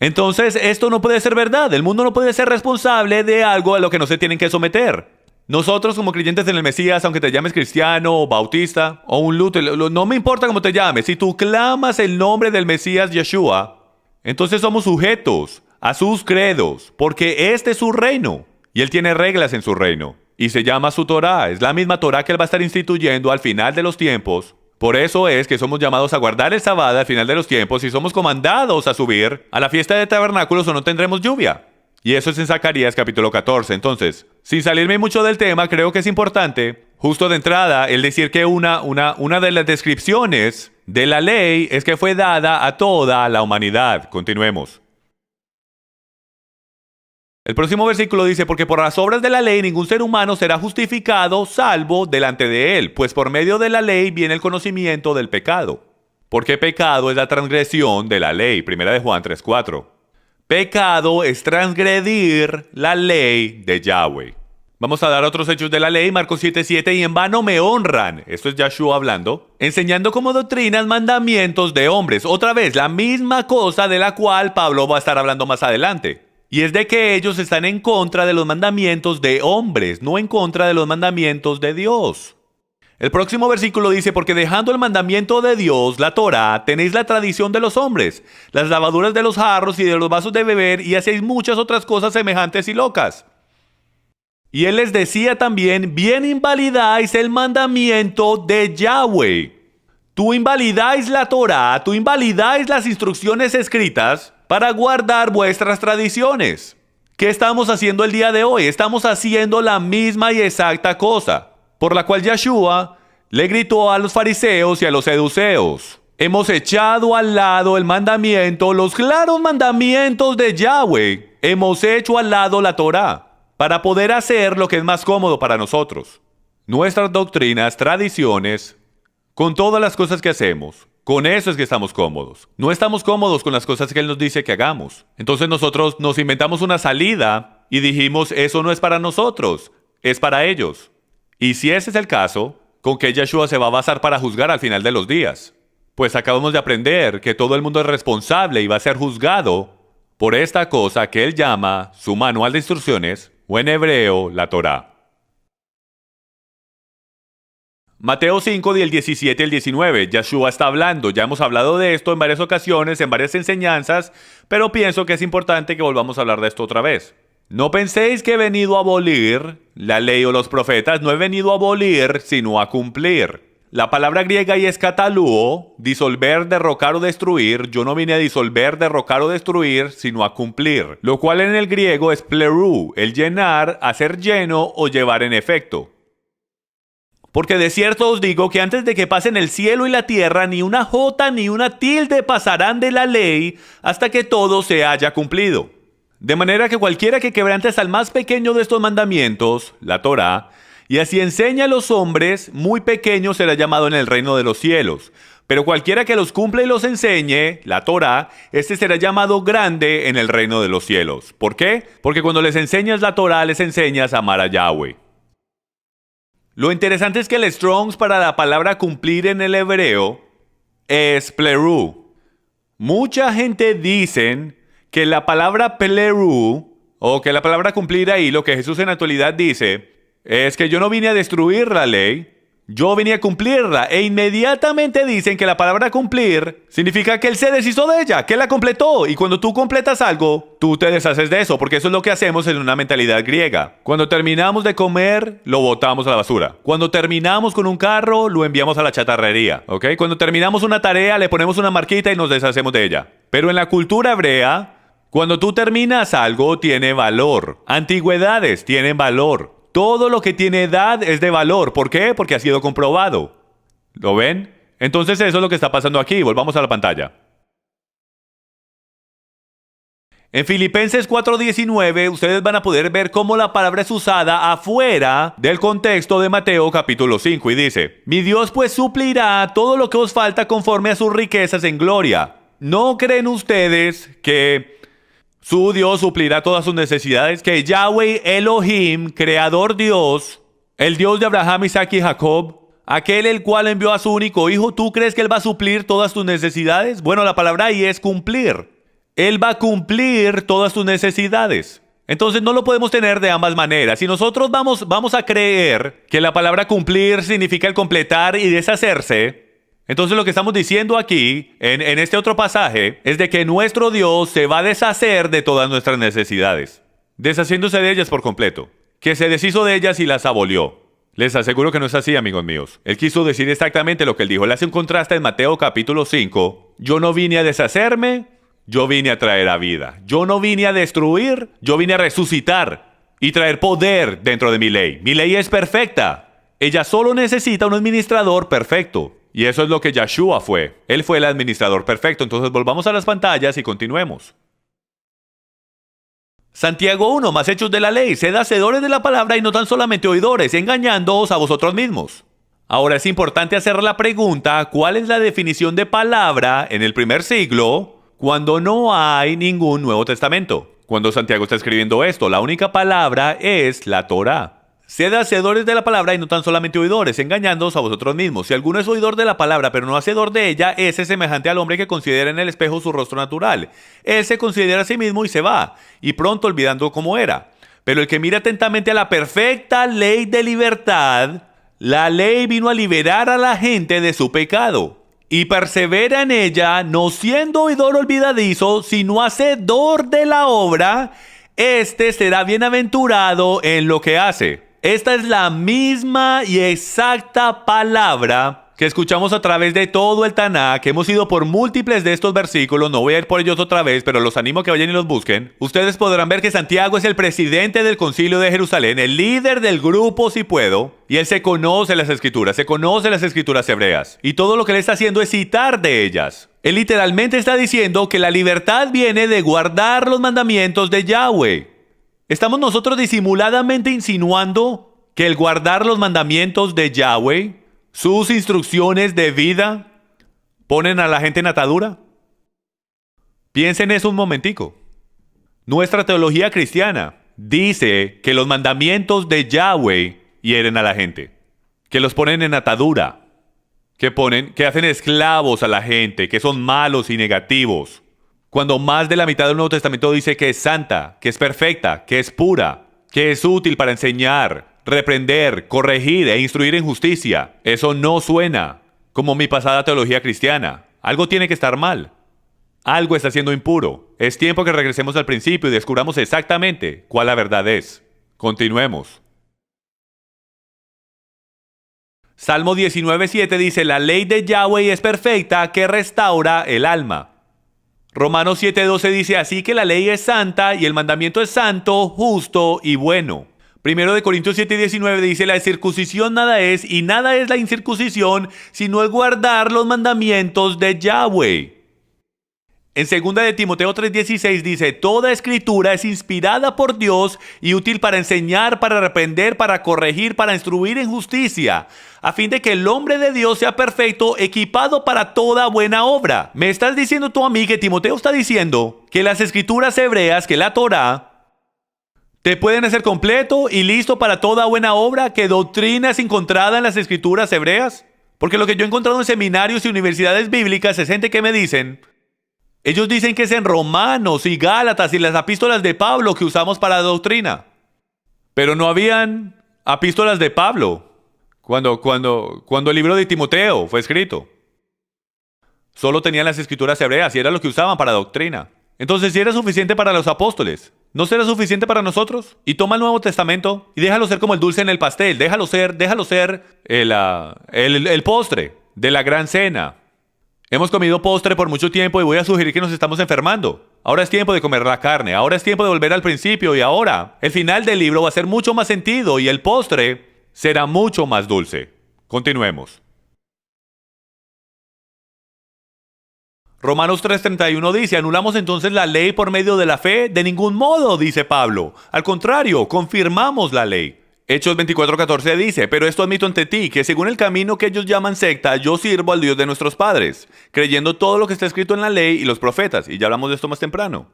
entonces esto no puede ser verdad. El mundo no puede ser responsable de algo a lo que no se tienen que someter. Nosotros como creyentes en el Mesías, aunque te llames cristiano o bautista o un Luther, no me importa cómo te llames, si tú clamas el nombre del Mesías Yeshua, entonces somos sujetos a sus credos, porque este es su reino y Él tiene reglas en su reino y se llama su Torá. Es la misma Torá que Él va a estar instituyendo al final de los tiempos. Por eso es que somos llamados a guardar el sábado al final de los tiempos y somos comandados a subir a la fiesta de tabernáculos o no tendremos lluvia. Y eso es en Zacarías capítulo 14. Entonces, sin salirme mucho del tema, creo que es importante, justo de entrada, el decir que una de las descripciones de la ley es que fue dada a toda la humanidad. Continuemos. El próximo versículo dice, porque por las obras de la ley ningún ser humano será justificado salvo delante de él, pues por medio de la ley viene el conocimiento del pecado. Porque pecado es la transgresión de la ley. Primera de Juan 3:4. Pecado es transgredir la ley de Yahweh. Vamos a dar otros hechos de la ley, Marcos 7:7, y en vano me honran, esto es Yahshua hablando, enseñando como doctrinas mandamientos de hombres. Otra vez, la misma cosa de la cual Pablo va a estar hablando más adelante. Y es de que ellos están en contra de los mandamientos de hombres, no en contra de los mandamientos de Dios. El próximo versículo dice, porque dejando el mandamiento de Dios, la Torá, tenéis la tradición de los hombres, las lavaduras de los jarros y de los vasos de beber, y hacéis muchas otras cosas semejantes y locas. Y él les decía también, bien invalidáis el mandamiento de Yahweh. Tú invalidáis la Torá, tú invalidáis las instrucciones escritas para guardar vuestras tradiciones. ¿Qué estamos haciendo el día de hoy? Estamos haciendo la misma y exacta cosa, por la cual Yeshua le gritó a los fariseos y a los saduceos. Hemos echado al lado el mandamiento, los claros mandamientos de Yahweh. Hemos hecho al lado la Torá para poder hacer lo que es más cómodo para nosotros. Nuestras doctrinas, tradiciones, con todas las cosas que hacemos, con eso es que estamos cómodos. No estamos cómodos con las cosas que Él nos dice que hagamos. Entonces nosotros nos inventamos una salida y dijimos, eso no es para nosotros, es para ellos. Y si ese es el caso, ¿con qué Yeshua se va a basar para juzgar al final de los días? Pues acabamos de aprender que todo el mundo es responsable y va a ser juzgado por esta cosa que Él llama su manual de instrucciones, o en hebreo, la Torá. Mateo 5, del 17 al 19, Yeshua está hablando. Ya hemos hablado de esto en varias ocasiones, en varias enseñanzas, pero pienso que es importante que volvamos a hablar de esto otra vez. No penséis que he venido a abolir la ley o los profetas. No he venido a abolir, sino a cumplir. La palabra griega ahí es katalúo, disolver, derrocar o destruir. Yo no vine a disolver, derrocar o destruir, sino a cumplir. Lo cual en el griego es plerú, el llenar, hacer lleno o llevar en efecto. Porque de cierto os digo que antes de que pasen el cielo y la tierra, ni una jota ni una tilde pasarán de la ley hasta que todo se haya cumplido. De manera que cualquiera que quebrante hasta el más pequeño de estos mandamientos, la Torá, y así enseña a los hombres, muy pequeño será llamado en el reino de los cielos. Pero cualquiera que los cumpla y los enseñe, la Torá, este será llamado grande en el reino de los cielos. ¿Por qué? Porque cuando les enseñas la Torá, les enseñas a amar a Yahweh. Lo interesante es que el Strong's para la palabra cumplir en el hebreo es plerú. Mucha gente dice que la palabra plerú, o que la palabra cumplir ahí, lo que Jesús en la actualidad dice, es que yo no vine a destruir la ley, yo vine a cumplirla. E inmediatamente dicen que la palabra cumplir significa que Él se deshizo de ella, que Él la completó. Y cuando tú completas algo, tú te deshaces de eso, porque eso es lo que hacemos en una mentalidad griega. Cuando terminamos de comer, lo botamos a la basura. Cuando terminamos con un carro, lo enviamos a la chatarrería. ¿Ok? Cuando terminamos una tarea, le ponemos una marquita y nos deshacemos de ella. Pero en la cultura hebrea, cuando tú terminas algo, tiene valor. Antigüedades tienen valor. Todo lo que tiene edad es de valor. ¿Por qué? Porque ha sido comprobado. ¿Lo ven? Entonces eso es lo que está pasando aquí. Volvamos a la pantalla. En Filipenses 4:19 ustedes van a poder ver cómo la palabra es usada afuera del contexto de Mateo capítulo 5 y dice: Mi Dios pues suplirá todo lo que os falta conforme a sus riquezas en gloria. ¿No creen ustedes que su Dios suplirá todas sus necesidades? Que Yahweh Elohim, creador Dios, el Dios de Abraham, Isaac y Jacob, aquel el cual envió a su único hijo, ¿tú crees que Él va a suplir todas tus necesidades? Bueno, la palabra ahí es cumplir. Él va a cumplir todas tus necesidades. Entonces no lo podemos tener de ambas maneras. Si nosotros vamos a creer que la palabra cumplir significa el completar y deshacerse, entonces lo que estamos diciendo aquí, en este otro pasaje, es de que nuestro Dios se va a deshacer de todas nuestras necesidades, deshaciéndose de ellas por completo, que se deshizo de ellas y las abolió. Les aseguro que no es así, amigos míos. Él quiso decir exactamente lo que él dijo. Él hace un contraste en Mateo capítulo 5. Yo no vine a deshacerme, yo vine a traer a vida. Yo no vine a destruir, yo vine a resucitar y traer poder dentro de mi ley. Mi ley es perfecta. Ella solo necesita un administrador perfecto. Y eso es lo que Yeshua fue. Él fue el administrador perfecto. Entonces volvamos a las pantallas y continuemos. Santiago 1, más hechos de la ley. Sed hacedores de la palabra y no tan solamente oidores, engañándoos a vosotros mismos. Ahora es importante hacer la pregunta, ¿cuál es la definición de palabra en el primer siglo cuando no hay ningún Nuevo Testamento? Cuando Santiago está escribiendo esto, la única palabra es la Torá. Sed hacedores de la palabra y no tan solamente oidores, engañándoos a vosotros mismos. Si alguno es oidor de la palabra, pero no hacedor de ella, ese es semejante al hombre que considera en el espejo su rostro natural. Él se considera a sí mismo y se va, y pronto olvidando cómo era. Pero el que mira atentamente a la perfecta ley de libertad, la ley vino a liberar a la gente de su pecado. Y persevera en ella, no siendo oidor olvidadizo, sino hacedor de la obra, este será bienaventurado en lo que hace. Esta es la misma y exacta palabra que escuchamos a través de todo el Tanaj, que hemos ido por múltiples de estos versículos. No voy a ir por ellos otra vez, pero los animo a que vayan y los busquen. Ustedes podrán ver que Santiago es el presidente del Concilio de Jerusalén, el líder del grupo Si Puedo, y él se conoce las escrituras hebreas. Y todo lo que él está haciendo es citar de ellas. Él literalmente está diciendo que la libertad viene de guardar los mandamientos de Yahweh. ¿Estamos nosotros disimuladamente insinuando que el guardar los mandamientos de Yahweh, sus instrucciones de vida, ponen a la gente en atadura? Piensen eso un momentico. Nuestra teología cristiana dice que los mandamientos de Yahweh hieren a la gente, que los ponen en atadura, que hacen esclavos a la gente, que son malos y negativos. Cuando más de la mitad del Nuevo Testamento dice que es santa, que es perfecta, que es pura, que es útil para enseñar, reprender, corregir e instruir en justicia. Eso no suena como mi pasada teología cristiana. Algo tiene que estar mal. Algo está siendo impuro. Es tiempo que regresemos al principio y descubramos exactamente cuál la verdad es. Continuemos. Salmo 19:7 dice, la ley de Yahweh es perfecta que restaura el alma. Romanos 7:12 dice, así que la ley es santa y el mandamiento es santo, justo y bueno. Primero de Corintios 7:19 dice, la circuncisión nada es y nada es la incircuncisión, sino el guardar los mandamientos de Yahweh. En 2 de Timoteo 3:16 dice, toda escritura es inspirada por Dios y útil para enseñar, para reprender, para corregir, para instruir en justicia, a fin de que el hombre de Dios sea perfecto, equipado para toda buena obra. ¿Me estás diciendo tú a mí que Timoteo está diciendo que las escrituras hebreas, que la Torá, te pueden hacer completo y listo para toda buena obra? ¿Qué doctrina es encontrada en las escrituras hebreas? Porque lo que yo he encontrado en seminarios y universidades bíblicas es gente que me dicen, ellos dicen que es en Romanos y Gálatas y las epístolas de Pablo que usamos para la doctrina. Pero no habían epístolas de Pablo cuando el libro de Timoteo fue escrito. Solo tenían las escrituras hebreas y era lo que usaban para doctrina. Entonces, si era suficiente para los apóstoles, ¿no será suficiente para nosotros? Y toma el Nuevo Testamento y déjalo ser como el dulce en el pastel. Déjalo ser el postre de la gran cena. Hemos comido postre por mucho tiempo y voy a sugerir que nos estamos enfermando. Ahora es tiempo de comer la carne. Ahora es tiempo de volver al principio y ahora el final del libro va a hacer mucho más sentido y el postre será mucho más dulce. Continuemos. Romanos 3:31 dice, ¿anulamos entonces la ley por medio de la fe? De ningún modo, dice Pablo. Al contrario, confirmamos la ley. Hechos 24:14 dice, pero esto admito ante ti, que según el camino que ellos llaman secta, yo sirvo al Dios de nuestros padres, creyendo todo lo que está escrito en la ley y los profetas. Y ya hablamos de esto más temprano.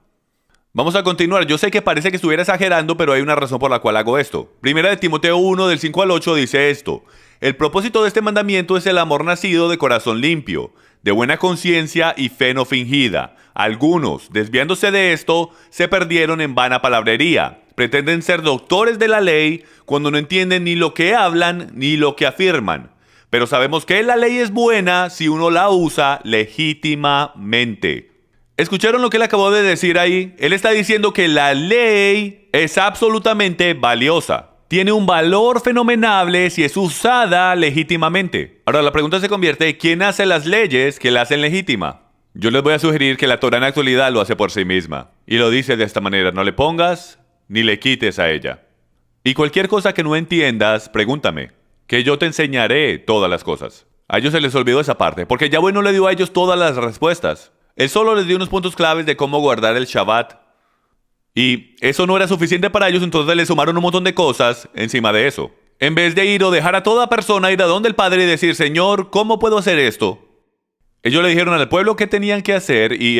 Vamos a continuar. Yo sé que parece que estuviera exagerando, pero hay una razón por la cual hago esto. Primera de Timoteo 1, del 5 al 8 dice esto. El propósito de este mandamiento es el amor nacido de corazón limpio, de buena conciencia y fe no fingida. Algunos, desviándose de esto, se perdieron en vana palabrería. Pretenden ser doctores de la ley cuando no entienden ni lo que hablan ni lo que afirman. Pero sabemos que la ley es buena si uno la usa legítimamente. ¿Escucharon lo que él acabó de decir ahí? Él está diciendo que la ley es absolutamente valiosa. Tiene un valor fenomenal si es usada legítimamente. Ahora la pregunta se convierte, ¿quién hace las leyes que la hacen legítima? Yo les voy a sugerir que la Torá en la actualidad lo hace por sí misma. Y lo dice de esta manera, no le pongas ni le quites a ella. Y cualquier cosa que no entiendas, pregúntame, que yo te enseñaré todas las cosas. A ellos se les olvidó esa parte, porque Yahweh no le dio a ellos todas las respuestas. Él solo les dio unos puntos claves de cómo guardar el Shabbat. Y eso no era suficiente para ellos, entonces le sumaron un montón de cosas encima de eso. En vez de ir o dejar a toda persona ir a donde el Padre y decir, Señor, ¿cómo puedo hacer esto? Ellos le dijeron al pueblo qué tenían que hacer y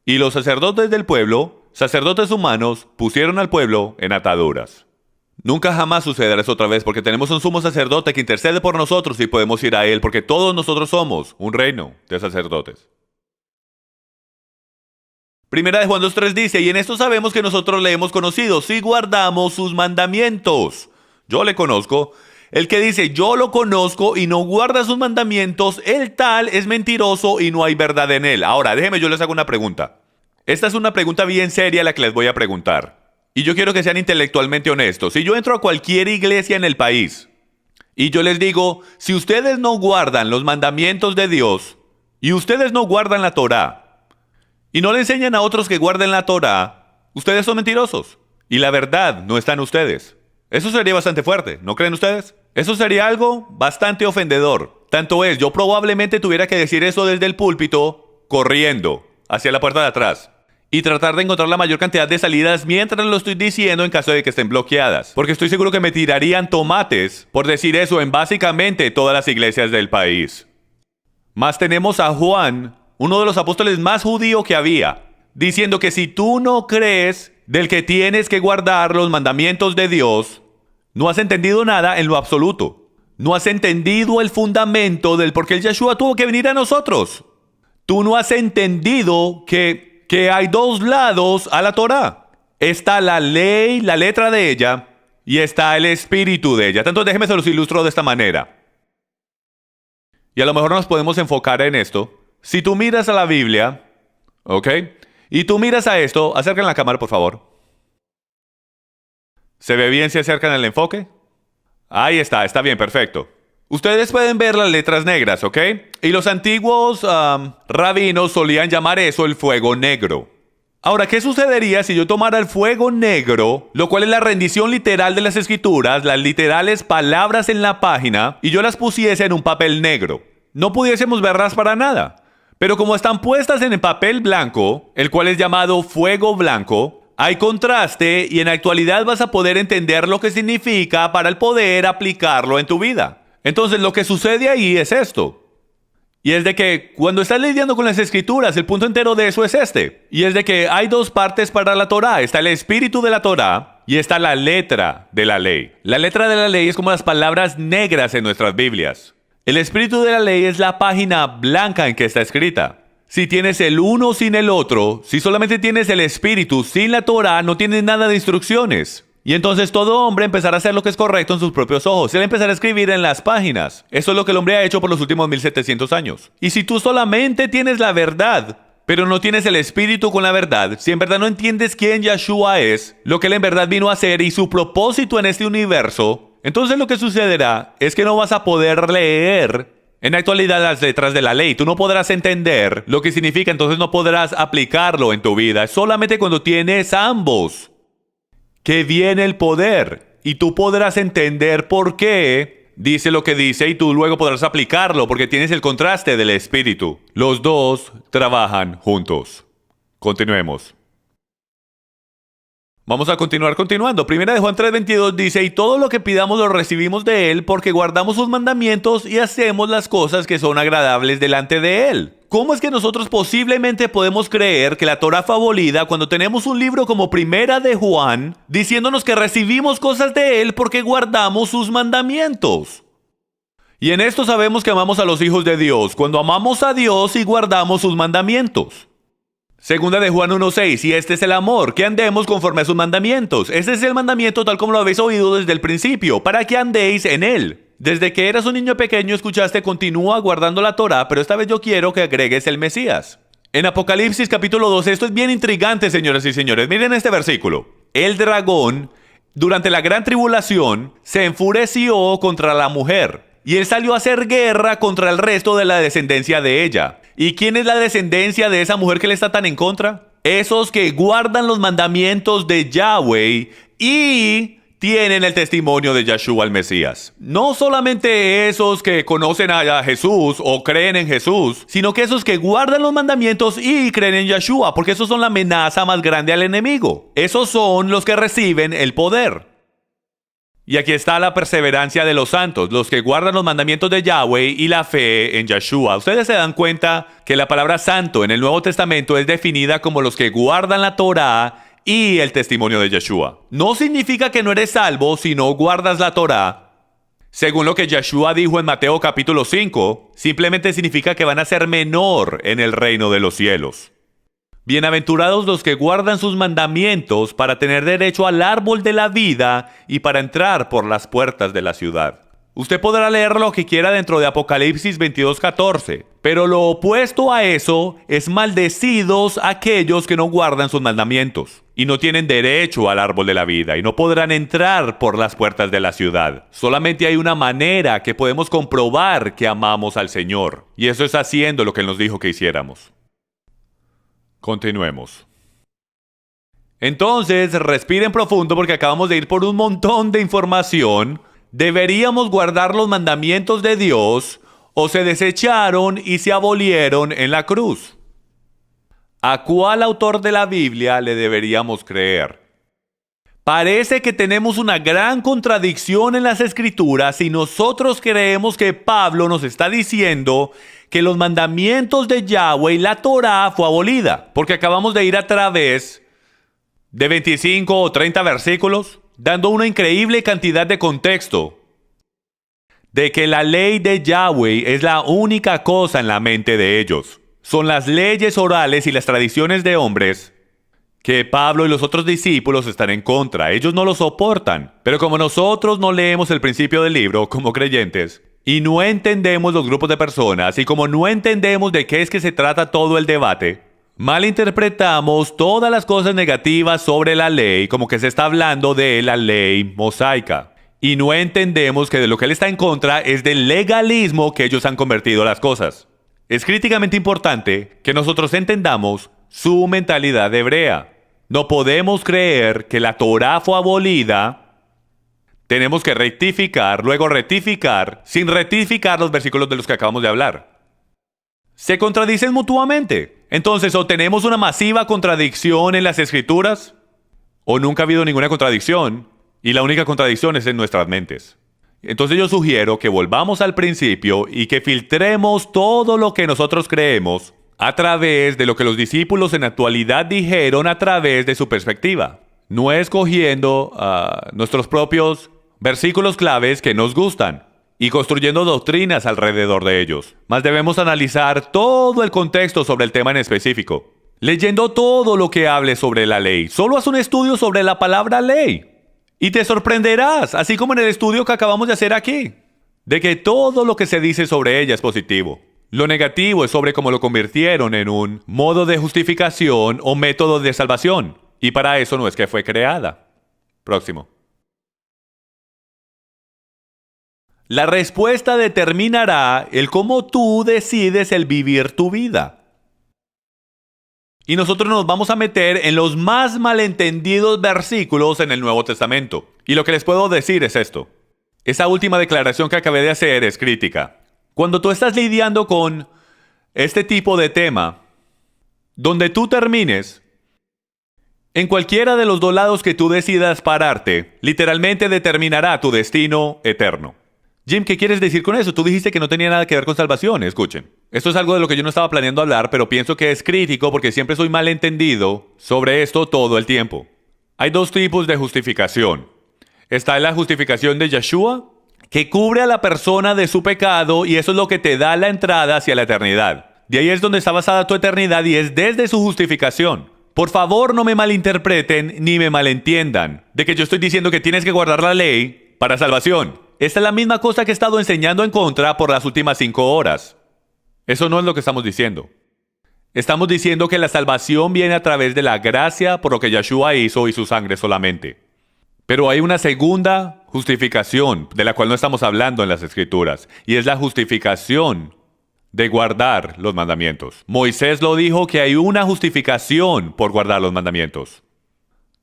los sacerdotes del pueblo, sacerdotes humanos, pusieron al pueblo en ataduras. Nunca jamás sucederá eso otra vez porque tenemos un sumo sacerdote que intercede por nosotros y podemos ir a él porque todos nosotros somos un reino de sacerdotes. Primera de Juan 2:3 dice, y en esto sabemos que nosotros le hemos conocido si guardamos sus mandamientos. Yo le conozco. El que dice, yo lo conozco y no guarda sus mandamientos, el tal es mentiroso y no hay verdad en él. Ahora, déjenme, yo les hago una pregunta. Esta es una pregunta bien seria la que les voy a preguntar. Y yo quiero que sean intelectualmente honestos. Si yo entro a cualquier iglesia en el país y yo les digo, si ustedes no guardan los mandamientos de Dios y ustedes no guardan la Torá y no le enseñan a otros que guarden la Torá, ustedes son mentirosos. Y la verdad no está en ustedes. Eso sería bastante fuerte, ¿no creen ustedes? Eso sería algo bastante ofendedor. Tanto es, yo probablemente tuviera que decir eso desde el púlpito, corriendo hacia la puerta de atrás. Y tratar de encontrar la mayor cantidad de salidas mientras lo estoy diciendo en caso de que estén bloqueadas. Porque estoy seguro que me tirarían tomates por decir eso en básicamente todas las iglesias del país. Más tenemos a Juan, uno de los apóstoles más judío que había, diciendo que si tú no crees del que tienes que guardar los mandamientos de Dios, no has entendido nada en lo absoluto. No has entendido el fundamento del por qué el Yeshua tuvo que venir a nosotros. Tú no has entendido que hay dos lados a la Torá. Está la ley, la letra de ella, y está el espíritu de ella. Entonces déjeme se los ilustro de esta manera. Y a lo mejor nos podemos enfocar en esto. Si tú miras a la Biblia, ¿ok? Y tú miras a esto, acercan la cámara por favor. ¿Se ve bien si acercan el enfoque? Ahí está bien, perfecto. Ustedes pueden ver las letras negras, ¿ok? Y los antiguos rabinos solían llamar eso el fuego negro. Ahora, ¿qué sucedería si yo tomara el fuego negro, lo cual es la rendición literal de las escrituras, las literales palabras en la página, y yo las pusiese en un papel negro? No pudiésemos verlas para nada. Pero como están puestas en el papel blanco, el cual es llamado fuego blanco, hay contraste y en la actualidad vas a poder entender lo que significa para el poder aplicarlo en tu vida. Entonces lo que sucede ahí es esto. Y es de que cuando estás lidiando con las escrituras, el punto entero de eso es este. Y es de que hay dos partes para la Torá. Está el espíritu de la Torá y está la letra de la ley. La letra de la ley es como las palabras negras en nuestras Biblias. El espíritu de la ley es la página blanca en que está escrita. Si tienes el uno sin el otro, si solamente tienes el espíritu sin la Torá, no tienes nada de instrucciones. Y entonces todo hombre empezará a hacer lo que es correcto en sus propios ojos. Él empezará a escribir en las páginas. Eso es lo que el hombre ha hecho por los últimos 1700 años. Y si tú solamente tienes la verdad, pero no tienes el espíritu con la verdad, si en verdad no entiendes quién Yeshua es, lo que él en verdad vino a hacer y su propósito en este universo, entonces lo que sucederá es que no vas a poder leer en la actualidad las letras de la ley. Tú no podrás entender lo que significa, entonces no podrás aplicarlo en tu vida. Solamente cuando tienes ambos que viene el poder y tú podrás entender por qué dice lo que dice y tú luego podrás aplicarlo porque tienes el contraste del espíritu. Los dos trabajan juntos. Continuemos. Vamos a continuando. Primera de Juan 3:22 dice, y todo lo que pidamos lo recibimos de Él porque guardamos sus mandamientos y hacemos las cosas que son agradables delante de Él. ¿Cómo es que nosotros posiblemente podemos creer que la Torá fue abolida cuando tenemos un libro como Primera de Juan diciéndonos que recibimos cosas de Él porque guardamos sus mandamientos? Y en esto sabemos que amamos a los hijos de Dios, cuando amamos a Dios y guardamos sus mandamientos. Segunda de Juan 1:6, y este es el amor, que andemos conforme a sus mandamientos. Este es el mandamiento tal como lo habéis oído desde el principio, para que andéis en él. Desde que eras un niño pequeño escuchaste, continúa guardando la Torá, pero esta vez yo quiero que agregues el Mesías. En Apocalipsis capítulo 12, esto es bien intrigante, señoras y señores. Miren este versículo. El dragón, durante la gran tribulación, se enfureció contra la mujer. Y él salió a hacer guerra contra el resto de la descendencia de ella. ¿Y quién es la descendencia de esa mujer que le está tan en contra? Esos que guardan los mandamientos de Yahweh y tienen el testimonio de Yeshua el Mesías. No solamente esos que conocen a Jesús o creen en Jesús, sino que esos que guardan los mandamientos y creen en Yeshua, porque esos son la amenaza más grande al enemigo. Esos son los que reciben el poder. Y aquí está la perseverancia de los santos, los que guardan los mandamientos de Yahweh y la fe en Yeshua. Ustedes se dan cuenta que la palabra santo en el Nuevo Testamento es definida como los que guardan la Torá y el testimonio de Yeshua. No significa que no eres salvo si no guardas la Torá. Según lo que Yeshua dijo en Mateo capítulo 5, simplemente significa que van a ser menor en el reino de los cielos. Bienaventurados los que guardan sus mandamientos para tener derecho al árbol de la vida y para entrar por las puertas de la ciudad. Usted podrá leer lo que quiera dentro de Apocalipsis 22:14, pero lo opuesto a eso es maldecidos aquellos que no guardan sus mandamientos y no tienen derecho al árbol de la vida y no podrán entrar por las puertas de la ciudad. Solamente hay una manera que podemos comprobar que amamos al Señor, y eso es haciendo lo que Él nos dijo que hiciéramos. Continuemos. Entonces, respiren profundo porque acabamos de ir por un montón de información. ¿Deberíamos guardar los mandamientos de Dios o se desecharon y se abolieron en la cruz? ¿A cuál autor de la Biblia le deberíamos creer? Parece que tenemos una gran contradicción en las Escrituras si nosotros creemos que Pablo nos está diciendo que los mandamientos de Yahweh y la Torá fue abolida, porque acabamos de ir a través de 25 o 30 versículos, dando una increíble cantidad de contexto de que la ley de Yahweh es la única cosa en la mente de ellos. Son las leyes orales y las tradiciones de hombres que Pablo y los otros discípulos están en contra. Ellos no lo soportan. Pero como nosotros no leemos el principio del libro como creyentes, y no entendemos los grupos de personas, y como no entendemos de qué es que se trata todo el debate, malinterpretamos todas las cosas negativas sobre la ley como que se está hablando de la ley mosaica. Y no entendemos que de lo que él está en contra es del legalismo que ellos han convertido las cosas. Es críticamente importante que nosotros entendamos su mentalidad hebrea. No podemos creer que la Torá fue abolida. Tenemos que rectificar, luego rectificar, sin rectificar los versículos de los que acabamos de hablar. Se contradicen mutuamente. Entonces, o tenemos una masiva contradicción en las Escrituras, o nunca ha habido ninguna contradicción, y la única contradicción es en nuestras mentes. Entonces yo sugiero que volvamos al principio y que filtremos todo lo que nosotros creemos a través de lo que los discípulos en la actualidad dijeron a través de su perspectiva. No escogiendo nuestros propios versículos claves que nos gustan y construyendo doctrinas alrededor de ellos. Mas debemos analizar todo el contexto sobre el tema en específico, leyendo todo lo que hable sobre la ley. Solo haz un estudio sobre la palabra ley y te sorprenderás, así como en el estudio que acabamos de hacer aquí, de que todo lo que se dice sobre ella es positivo. Lo negativo es sobre cómo lo convirtieron en un modo de justificación o método de salvación. Y para eso no es que fue creada. Próximo. La respuesta determinará el cómo tú decides el vivir tu vida. Y nosotros nos vamos a meter en los más malentendidos versículos en el Nuevo Testamento. Y lo que les puedo decir es esto. Esa última declaración que acabé de hacer es crítica. Cuando tú estás lidiando con este tipo de tema, donde tú termines, en cualquiera de los dos lados que tú decidas pararte, literalmente determinará tu destino eterno. Jim, ¿qué quieres decir con eso? Tú dijiste que no tenía nada que ver con salvación. Escuchen. Esto es algo de lo que yo no estaba planeando hablar, pero pienso que es crítico porque siempre soy malentendido sobre esto todo el tiempo. Hay dos tipos de justificación. Está la justificación de Yeshua, que cubre a la persona de su pecado y eso es lo que te da la entrada hacia la eternidad. De ahí es donde está basada tu eternidad y es desde su justificación. Por favor, no me malinterpreten ni me malentiendan de que yo estoy diciendo que tienes que guardar la ley para salvación. Esta es la misma cosa que he estado enseñando en contra por las últimas 5 horas. Eso no es lo que estamos diciendo. Estamos diciendo que la salvación viene a través de la gracia por lo que Yeshua hizo y su sangre solamente. Pero hay una segunda justificación de la cual no estamos hablando en las Escrituras, y es la justificación de guardar los mandamientos. Moisés lo dijo que hay una justificación por guardar los mandamientos.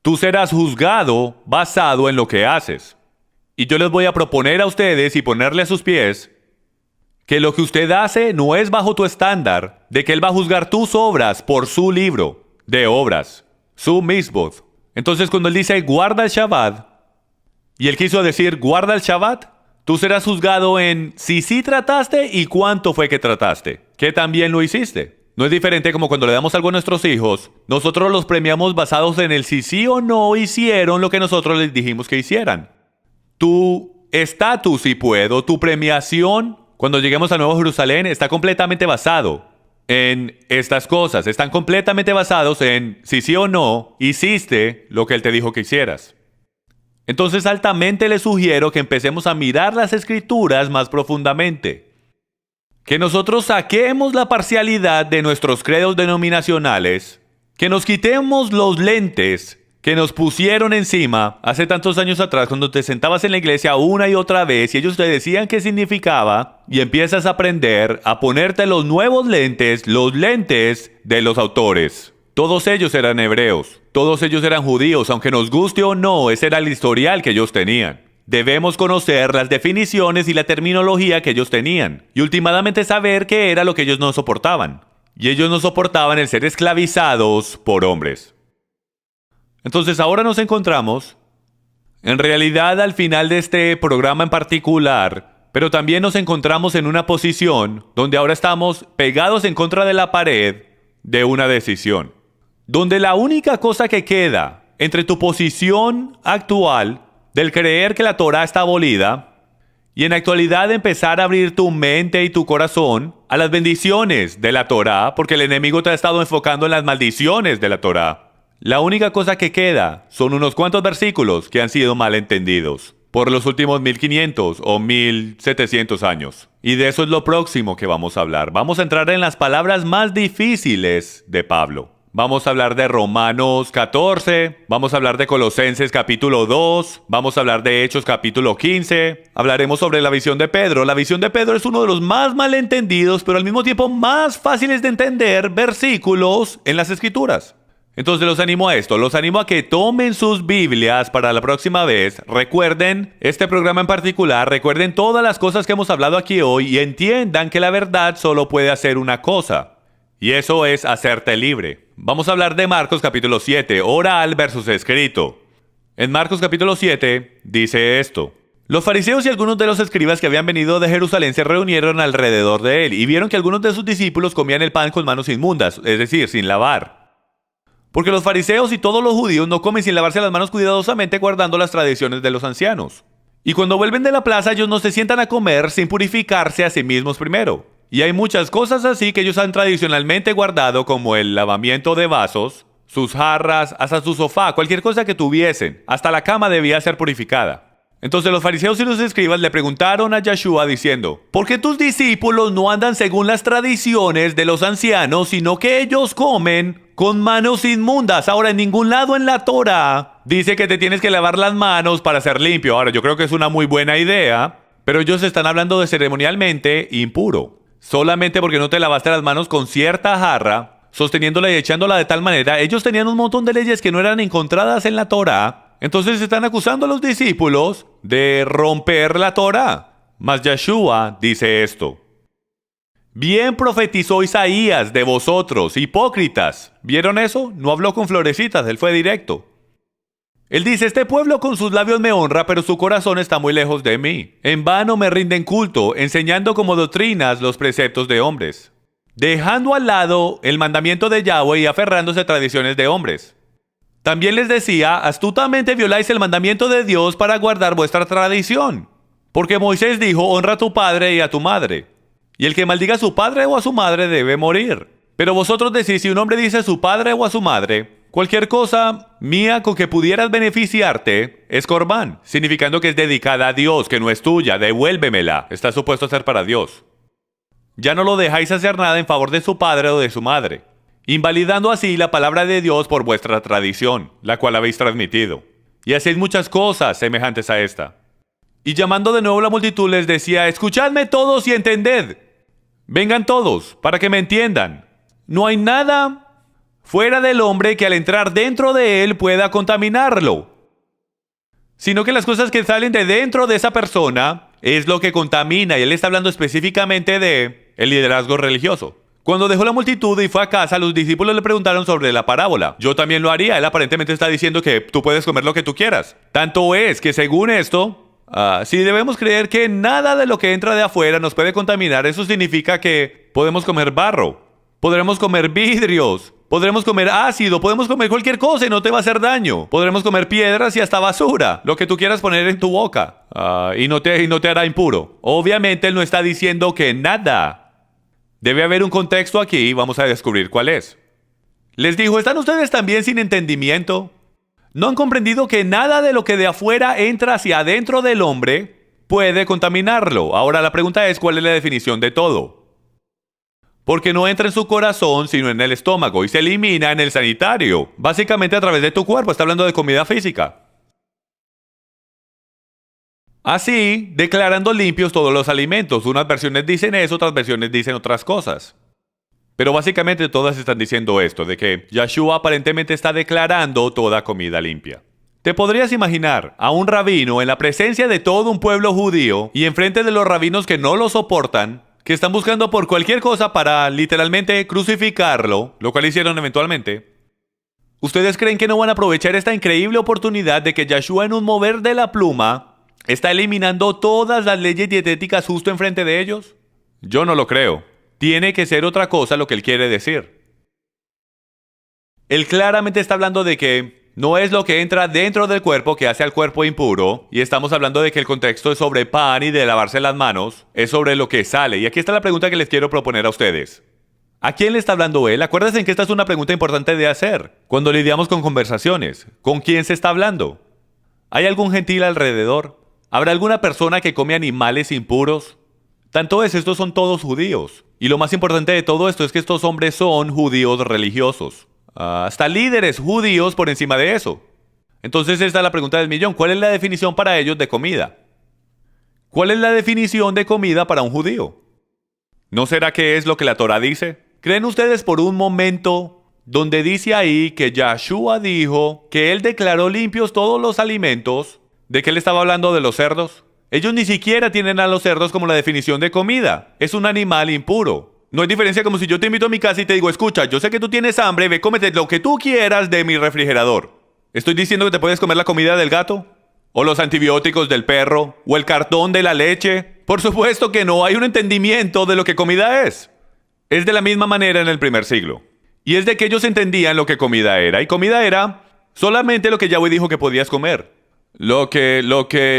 Tú serás juzgado basado en lo que haces. Y yo les voy a proponer a ustedes y ponerle a sus pies que lo que usted hace no es bajo tu estándar, de que él va a juzgar tus obras por su libro de obras, su misbod. Entonces cuando él dice guarda el Shabbat, y él quiso decir guarda el Shabbat, tú serás juzgado en si sí trataste y cuánto fue que trataste, que también lo hiciste. No es diferente como cuando le damos algo a nuestros hijos, nosotros los premiamos basados en el si sí o no hicieron lo que nosotros les dijimos que hicieran. Tu estatus, si puedo, tu premiación cuando lleguemos a Nuevo Jerusalén está completamente basado en estas cosas. Están completamente basados en si sí o no hiciste lo que él te dijo que hicieras. Entonces altamente les sugiero que empecemos a mirar las Escrituras más profundamente. Que nosotros saquemos la parcialidad de nuestros credos denominacionales, que nos quitemos los lentes que nos pusieron encima hace tantos años atrás cuando te sentabas en la iglesia una y otra vez y ellos te decían qué significaba y empiezas a aprender a ponerte los nuevos lentes, los lentes de los autores. Todos ellos eran hebreos, todos ellos eran judíos, aunque nos guste o no, ese era el historial que ellos tenían. Debemos conocer las definiciones y la terminología que ellos tenían y últimamente saber qué era lo que ellos no soportaban. Y ellos no soportaban el ser esclavizados por hombres. Entonces ahora nos encontramos, en realidad al final de este programa en particular, pero también nos encontramos en una posición donde ahora estamos pegados en contra de la pared de una decisión. Donde la única cosa que queda entre tu posición actual del creer que la Torá está abolida y en la actualidad empezar a abrir tu mente y tu corazón a las bendiciones de la Torá, porque el enemigo te ha estado enfocando en las maldiciones de la Torá. La única cosa que queda son unos cuantos versículos que han sido mal entendidos por los últimos 1500 o 1700 años. Y de eso es lo próximo que vamos a hablar. Vamos a entrar en las palabras más difíciles de Pablo. Vamos a hablar de Romanos 14, vamos a hablar de Colosenses capítulo 2, vamos a hablar de Hechos capítulo 15, hablaremos sobre la visión de Pedro. La visión de Pedro es uno de los más malentendidos, pero al mismo tiempo más fáciles de entender versículos en las Escrituras. Entonces los animo a esto, los animo a que tomen sus Biblias para la próxima vez. Recuerden este programa en particular, recuerden todas las cosas que hemos hablado aquí hoy y entiendan que la verdad solo puede hacer una cosa. Y eso es hacerte libre. Vamos a hablar de Marcos capítulo 7, oral versus escrito. En Marcos capítulo 7 dice esto. Los fariseos y algunos de los escribas que habían venido de Jerusalén se reunieron alrededor de él y vieron que algunos de sus discípulos comían el pan con manos inmundas, es decir, sin lavar. Porque los fariseos y todos los judíos no comen sin lavarse las manos cuidadosamente guardando las tradiciones de los ancianos. Y cuando vuelven de la plaza ellos no se sientan a comer sin purificarse a sí mismos primero. Y hay muchas cosas así que ellos han tradicionalmente guardado, como el lavamiento de vasos, sus jarras, hasta su sofá, cualquier cosa que tuviesen. Hasta la cama debía ser purificada. Entonces los fariseos y los escribas le preguntaron a Yeshua diciendo, ¿por qué tus discípulos no andan según las tradiciones de los ancianos, sino que ellos comen con manos inmundas? Ahora, en ningún lado en la Torah dice que te tienes que lavar las manos para ser limpio. Ahora, yo creo que es una muy buena idea, pero ellos están hablando de ceremonialmente impuro. Solamente porque no te lavaste las manos con cierta jarra, sosteniéndola y echándola de tal manera, ellos tenían un montón de leyes que no eran encontradas en la Torá. Entonces están acusando a los discípulos de romper la Torá. Mas Yeshua dice esto. Bien profetizó Isaías de vosotros, hipócritas. ¿Vieron eso? No habló con florecitas, él fue directo. Él dice, este pueblo con sus labios me honra, pero su corazón está muy lejos de mí. En vano me rinden culto, enseñando como doctrinas los preceptos de hombres, dejando al lado el mandamiento de Yahweh y aferrándose a tradiciones de hombres. También les decía, astutamente violáis el mandamiento de Dios para guardar vuestra tradición. Porque Moisés dijo, honra a tu padre y a tu madre. Y el que maldiga a su padre o a su madre debe morir. Pero vosotros decís, si un hombre dice a su padre o a su madre, cualquier cosa mía con que pudieras beneficiarte es corbán, significando que es dedicada a Dios, que no es tuya, devuélvemela, está supuesto a ser para Dios. Ya no lo dejáis hacer nada en favor de su padre o de su madre, invalidando así la palabra de Dios por vuestra tradición, la cual habéis transmitido. Y hacéis muchas cosas semejantes a esta. Y llamando de nuevo a la multitud les decía, escuchadme todos y entended. Vengan todos, para que me entiendan. No hay nada fuera del hombre que al entrar dentro de él pueda contaminarlo, sino que las cosas que salen de dentro de esa persona es lo que contamina, y él está hablando específicamente de el liderazgo religioso. Cuando dejó la multitud y fue a casa, los discípulos le preguntaron sobre la parábola. Yo también lo haría, él aparentemente está diciendo que tú puedes comer lo que tú quieras. Tanto es que según esto, si debemos creer que nada de lo que entra de afuera nos puede contaminar, eso significa que podemos comer barro, podremos comer vidrios, podremos comer ácido, podemos comer cualquier cosa y no te va a hacer daño. Podremos comer piedras y hasta basura, lo que tú quieras poner en tu boca, y no te hará impuro. Obviamente él no está diciendo que nada. Debe haber un contexto aquí y vamos a descubrir cuál es. Les dijo, ¿están ustedes también sin entendimiento? ¿No han comprendido que nada de lo que de afuera entra hacia adentro del hombre puede contaminarlo? Ahora la pregunta es, ¿cuál es la definición de todo? Porque no entra en su corazón, sino en el estómago y se elimina en el sanitario. Básicamente a través de tu cuerpo. Está hablando de comida física. Así, declarando limpios todos los alimentos. Unas versiones dicen eso, otras versiones dicen otras cosas. Pero básicamente todas están diciendo esto, de que Yeshua aparentemente está declarando toda comida limpia. ¿Te podrías imaginar a un rabino en la presencia de todo un pueblo judío y enfrente de los rabinos que no lo soportan, que están buscando por cualquier cosa para literalmente crucificarlo, lo cual hicieron eventualmente? ¿Ustedes creen que no van a aprovechar esta increíble oportunidad de que Yeshua en un mover de la pluma está eliminando todas las leyes dietéticas justo enfrente de ellos? Yo no lo creo. Tiene que ser otra cosa lo que él quiere decir. Él claramente está hablando de que no es lo que entra dentro del cuerpo que hace al cuerpo impuro, y estamos hablando de que el contexto es sobre pan y de lavarse las manos, es sobre lo que sale. Y aquí está la pregunta que les quiero proponer a ustedes. ¿A quién le está hablando él? Acuérdense que esta es una pregunta importante de hacer cuando lidiamos con conversaciones. ¿Con quién se está hablando? ¿Hay algún gentil alrededor? ¿Habrá alguna persona que come animales impuros? Tanto es, estos son todos judíos. Y lo más importante de todo esto es que estos hombres son judíos religiosos. Hasta líderes judíos por encima de eso. Entonces esta es la pregunta del millón. ¿Cuál es la definición para ellos de comida? ¿Cuál es la definición de comida para un judío? ¿No será que es lo que la Torá dice? ¿Creen ustedes por un momento donde dice ahí que Yahshua dijo que él declaró limpios todos los alimentos? ¿De qué él estaba hablando de los cerdos? Ellos ni siquiera tienen a los cerdos como la definición de comida. Es un animal impuro. No hay diferencia como si yo te invito a mi casa y te digo, escucha, yo sé que tú tienes hambre, ve, cómete lo que tú quieras de mi refrigerador. ¿Estoy diciendo que te puedes comer la comida del gato? ¿O los antibióticos del perro? ¿O el cartón de la leche? Por supuesto que no, hay un entendimiento de lo que comida es. Es de la misma manera en el primer siglo. Y es de que ellos entendían lo que comida era. Y comida era solamente lo que Yahweh dijo que podías comer. Lo que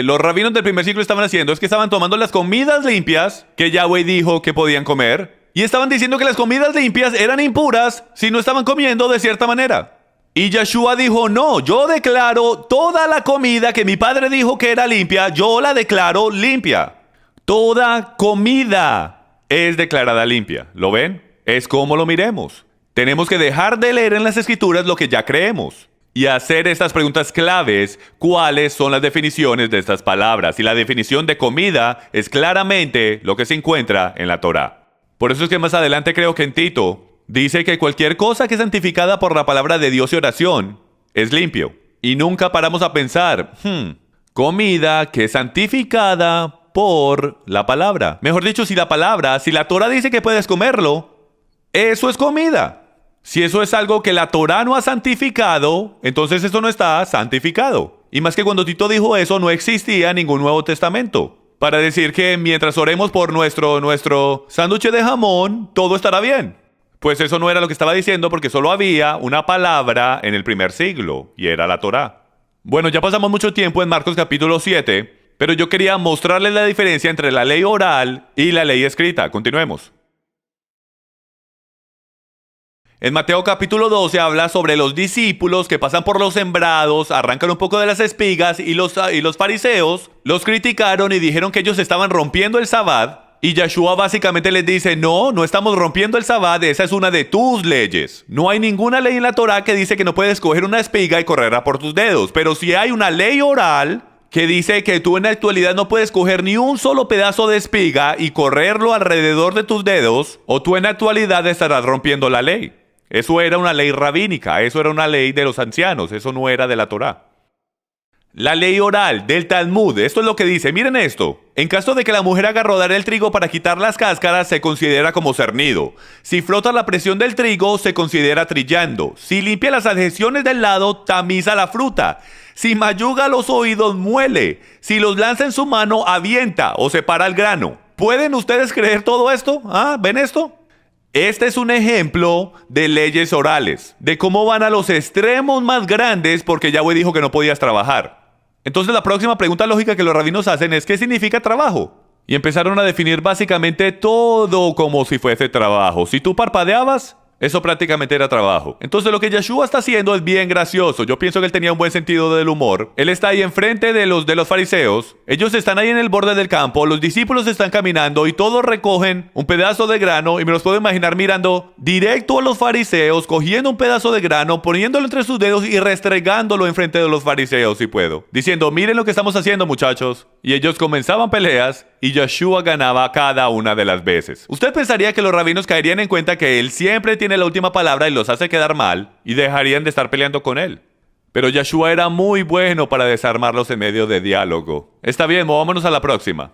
los rabinos del primer siglo estaban haciendo es que estaban tomando las comidas limpias que Yahweh dijo que podían comer. Y estaban diciendo que las comidas limpias eran impuras si no estaban comiendo de cierta manera. Y Yahshua dijo, no, yo declaro toda la comida que mi padre dijo que era limpia, yo la declaro limpia. Toda comida es declarada limpia. ¿Lo ven? Es como lo miremos. Tenemos que dejar de leer en las escrituras lo que ya creemos y hacer estas preguntas claves. ¿Cuáles son las definiciones de estas palabras? Y la definición de comida es claramente lo que se encuentra en la Torá. Por eso es que más adelante creo que en Tito dice que cualquier cosa que es santificada por la palabra de Dios y oración es limpio. Y nunca paramos a pensar, comida que es santificada por la palabra. Mejor dicho, si la Torá dice que puedes comerlo, eso es comida. Si eso es algo que la Torá no ha santificado, entonces eso no está santificado. Y más que cuando Tito dijo eso, no existía ningún Nuevo Testamento para decir que mientras oremos por nuestro sándwich de jamón, todo estará bien. Pues eso no era lo que estaba diciendo, porque solo había una palabra en el primer siglo, y era la Torá. Bueno, ya pasamos mucho tiempo en Marcos capítulo 7, pero yo quería mostrarles la diferencia entre la ley oral y la ley escrita. Continuemos. En Mateo capítulo 12 habla sobre los discípulos que pasan por los sembrados, arrancan un poco de las espigas y los fariseos los criticaron y dijeron que ellos estaban rompiendo el sabbat. Y Yahshua básicamente les dice, no estamos rompiendo el sabbat, esa es una de tus leyes. No hay ninguna ley en la Torá que dice que no puedes coger una espiga y correrla por tus dedos. Pero sí hay una ley oral que dice que tú en la actualidad no puedes coger ni un solo pedazo de espiga y correrlo alrededor de tus dedos, o tú en la actualidad estarás rompiendo la ley. Eso era una ley rabínica, eso era una ley de los ancianos, eso no era de la Torá. La ley oral del Talmud, esto es lo que dice, miren esto. En caso de que la mujer haga rodar el trigo para quitar las cáscaras, se considera como cernido. Si frota la presión del trigo, se considera trillando. Si limpia las adhesiones del lado, tamiza la fruta. Si mayuga los oídos, muele. Si los lanza en su mano, avienta o separa el grano. ¿Pueden ustedes creer todo esto? ¿Ven esto? Este es un ejemplo de leyes orales, de cómo van a los extremos más grandes porque Yahweh dijo que no podías trabajar. Entonces la próxima pregunta lógica que los rabinos hacen es ¿qué significa trabajo? Y empezaron a definir básicamente todo como si fuese trabajo. Si tú parpadeabas, eso prácticamente era trabajo. Entonces lo que Yahshua está haciendo es bien gracioso. Yo pienso que él tenía un buen sentido del humor. Él está ahí enfrente de los fariseos. Ellos están ahí en el borde del campo. Los discípulos están caminando y todos recogen un pedazo de grano. Y me los puedo imaginar mirando directo a los fariseos, cogiendo un pedazo de grano, poniéndolo entre sus dedos y restregándolo enfrente de los fariseos, si puedo. Diciendo, miren lo que estamos haciendo, muchachos. Y ellos comenzaban peleas y Yahshua ganaba cada una de las veces. Usted pensaría que los rabinos caerían en cuenta que él siempre tiene la última palabra y los hace quedar mal y dejarían de estar peleando con él. Pero Yahshua era muy bueno para desarmarlos en medio de diálogo. Está bien, movámonos a la próxima.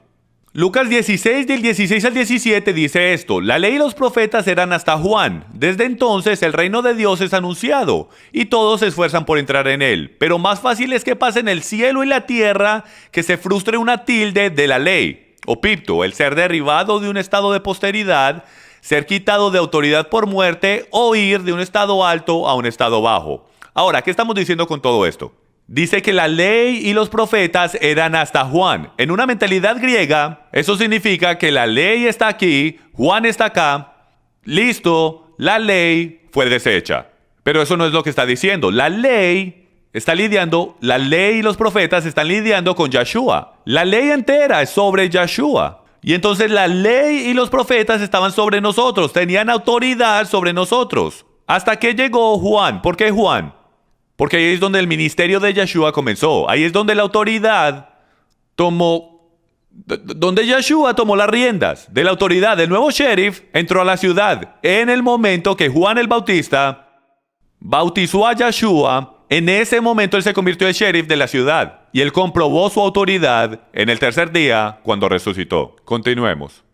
Lucas 16, del 16 al 17 dice esto: la ley y los profetas eran hasta Juan. Desde entonces el reino de Dios es anunciado y todos se esfuerzan por entrar en él. Pero más fácil es que pasen el cielo y la tierra que se frustre una tilde de la ley. O pipto, el ser derribado de un estado de posteridad, ser quitado de autoridad por muerte o ir de un estado alto a un estado bajo. Ahora, ¿qué estamos diciendo con todo esto? Dice que la ley y los profetas eran hasta Juan. En una mentalidad griega, eso significa que la ley está aquí, Juan está acá, listo, la ley fue deshecha. Pero eso no es lo que está diciendo. La ley y los profetas están lidiando con Yeshua. La ley entera es sobre Yeshua. Y entonces la ley y los profetas estaban sobre nosotros, tenían autoridad sobre nosotros. Hasta que llegó Juan. ¿Por qué Juan? Porque ahí es donde el ministerio de Yeshua comenzó. Ahí es donde la autoridad donde Yeshua tomó las riendas de la autoridad. El nuevo sheriff entró a la ciudad en el momento que Juan el Bautista bautizó a Yeshua. En ese momento él se convirtió en sheriff de la ciudad y él comprobó su autoridad en el tercer día cuando resucitó. Continuemos.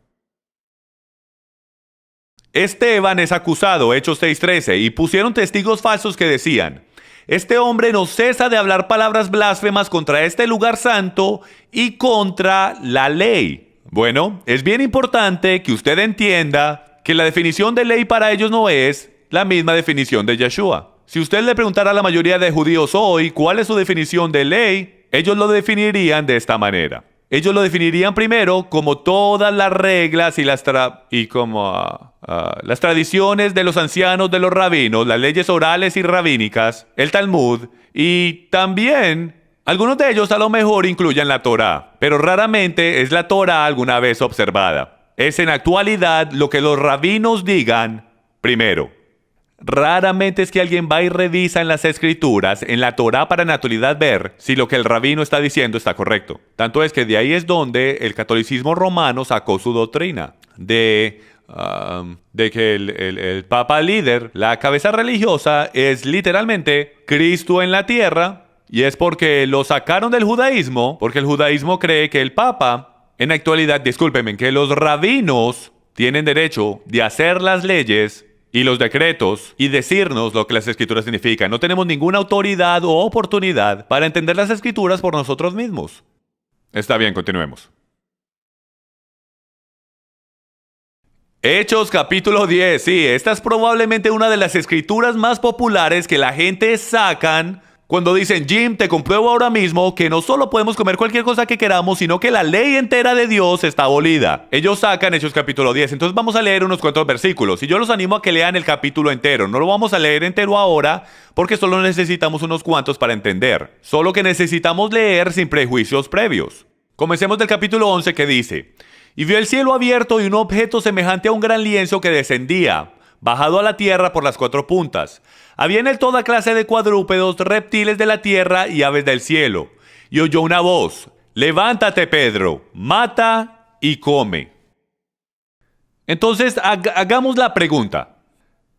Esteban es acusado, Hechos 6:13, y pusieron testigos falsos que decían: este hombre no cesa de hablar palabras blasfemas contra este lugar santo y contra la ley. Bueno, es bien importante que usted entienda que la definición de ley para ellos no es la misma definición de Yeshua. Si usted le preguntara a la mayoría de judíos hoy cuál es su definición de ley, ellos lo definirían de esta manera. Ellos lo definirían primero como todas las reglas y las tradiciones de los ancianos de los rabinos, las leyes orales y rabínicas, el Talmud, y también algunos de ellos a lo mejor incluyen la Torá, pero raramente es la Torá alguna vez observada. Es en actualidad lo que los rabinos digan primero. Raramente es que alguien va y revisa en las escrituras, en la Torá, para en la actualidad ver si lo que el rabino está diciendo está correcto. Tanto es que de ahí es donde el catolicismo romano sacó su doctrina de que el papa líder, la cabeza religiosa, es literalmente Cristo en la tierra, y es porque lo sacaron del judaísmo, porque el judaísmo cree que el papa, en la actualidad, discúlpenme, que los rabinos tienen derecho de hacer las leyes y los decretos y decirnos lo que las escrituras significan. No tenemos ninguna autoridad o oportunidad para entender las escrituras por nosotros mismos. Está bien, continuemos. Hechos capítulo 10. Sí, esta es probablemente una de las escrituras más populares que la gente sacan cuando dicen: Jim, te compruebo ahora mismo que no solo podemos comer cualquier cosa que queramos, sino que la ley entera de Dios está abolida. Ellos sacan Hechos capítulo 10. Entonces vamos a leer unos cuantos versículos. Y yo los animo a que lean el capítulo entero. No lo vamos a leer entero ahora porque solo necesitamos unos cuantos para entender. Solo que necesitamos leer sin prejuicios previos. Comencemos del capítulo 11, que dice: y vio el cielo abierto y un objeto semejante a un gran lienzo que descendía, bajado a la tierra por las cuatro puntas. Había en él toda clase de cuadrúpedos, reptiles de la tierra y aves del cielo. Y oyó una voz: levántate, Pedro, mata y come. Entonces, hagamos la pregunta.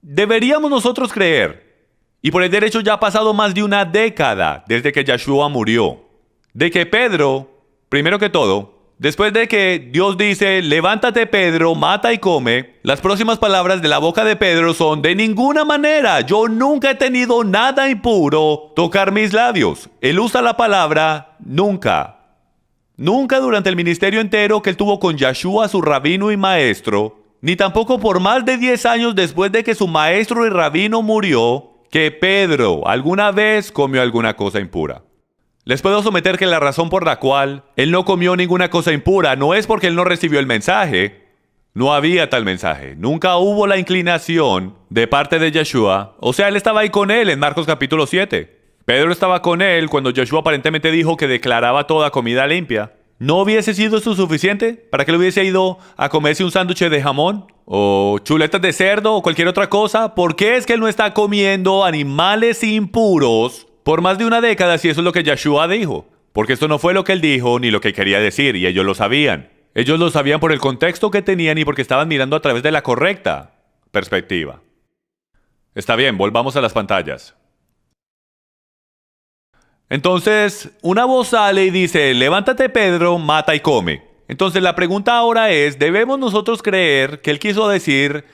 ¿Deberíamos nosotros creer, y por el derecho ya ha pasado más de una década desde que Yeshua murió, de que Pedro, primero que todo, después de que Dios dice: levántate, Pedro, mata y come, las próximas palabras de la boca de Pedro son: de ninguna manera, yo nunca he tenido nada impuro tocar mis labios? Él usa la palabra nunca. Nunca durante el ministerio entero que él tuvo con Yeshua, su rabino y maestro, ni tampoco por más de 10 años después de que su maestro y rabino murió, que Pedro alguna vez comió alguna cosa impura. Les puedo someter que la razón por la cual él no comió ninguna cosa impura no es porque él no recibió el mensaje. No había tal mensaje. Nunca hubo la inclinación de parte de Yeshua. O sea, él estaba ahí con él en Marcos capítulo 7. Pedro estaba con él cuando Yeshua aparentemente dijo que declaraba toda comida limpia. ¿No hubiese sido eso suficiente para que él hubiese ido a comerse un sándwich de jamón? ¿O chuletas de cerdo o cualquier otra cosa? ¿Por qué es que él no está comiendo animales impuros por más de una década si eso es lo que Yeshua dijo? Porque esto no fue lo que él dijo ni lo que quería decir, y ellos lo sabían. Ellos lo sabían por el contexto que tenían y porque estaban mirando a través de la correcta perspectiva. Está bien, volvamos a las pantallas. Entonces, una voz sale y dice: levántate, Pedro, mata y come. Entonces la pregunta ahora es: ¿debemos nosotros creer que él quiso decir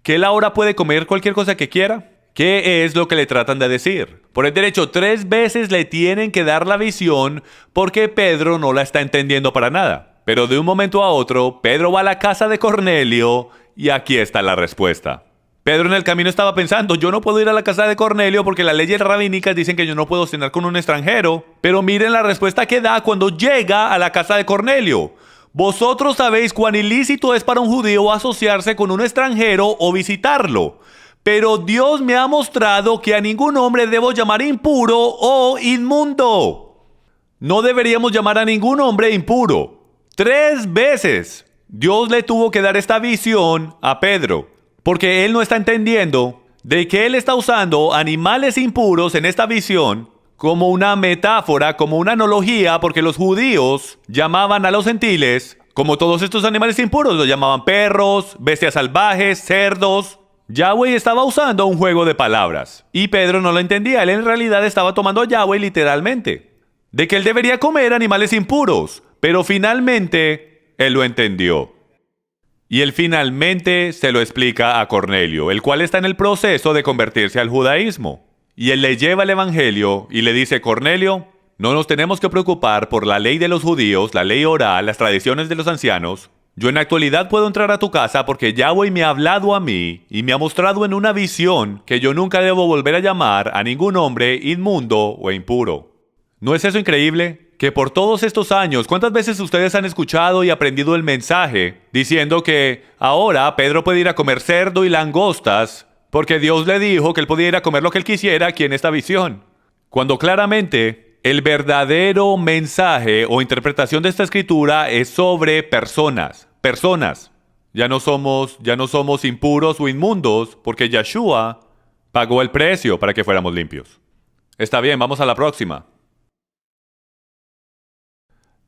que él ahora puede comer cualquier cosa que quiera? ¿Qué es lo que le tratan de decir? Por el derecho, 3 veces le tienen que dar la visión porque Pedro no la está entendiendo para nada. Pero de un momento a otro, Pedro va a la casa de Cornelio y aquí está la respuesta. Pedro en el camino estaba pensando: yo no puedo ir a la casa de Cornelio porque las leyes rabínicas dicen que yo no puedo cenar con un extranjero. Pero miren la respuesta que da cuando llega a la casa de Cornelio. Vosotros sabéis cuán ilícito es para un judío asociarse con un extranjero o visitarlo. Pero Dios me ha mostrado que a ningún hombre debo llamar impuro o inmundo. No deberíamos llamar a ningún hombre impuro. 3 veces Dios le tuvo que dar esta visión a Pedro, porque él no está entendiendo de que él está usando animales impuros en esta visión como una metáfora, como una analogía, porque los judíos llamaban a los gentiles, como todos estos animales impuros, los llamaban perros, bestias salvajes, cerdos. Yahweh estaba usando un juego de palabras, y Pedro no lo entendía. Él en realidad estaba tomando a Yahweh literalmente, de que él debería comer animales impuros, pero finalmente él lo entendió. Y él finalmente se lo explica a Cornelio, el cual está en el proceso de convertirse al judaísmo. Y él le lleva el evangelio y le dice: Cornelio, no nos tenemos que preocupar por la ley de los judíos, la ley oral, las tradiciones de los ancianos. Yo en la actualidad puedo entrar a tu casa porque Yahweh me ha hablado a mí y me ha mostrado en una visión que yo nunca debo volver a llamar a ningún hombre inmundo o impuro. ¿No es eso increíble? Que por todos estos años, ¿cuántas veces ustedes han escuchado y aprendido el mensaje diciendo que ahora Pedro puede ir a comer cerdo y langostas porque Dios le dijo que él podía ir a comer lo que él quisiera aquí en esta visión? Cuando claramente el verdadero mensaje o interpretación de esta escritura es sobre personas. Personas. Ya no somos impuros o inmundos porque Yeshua pagó el precio para que fuéramos limpios. Está bien, vamos a la próxima.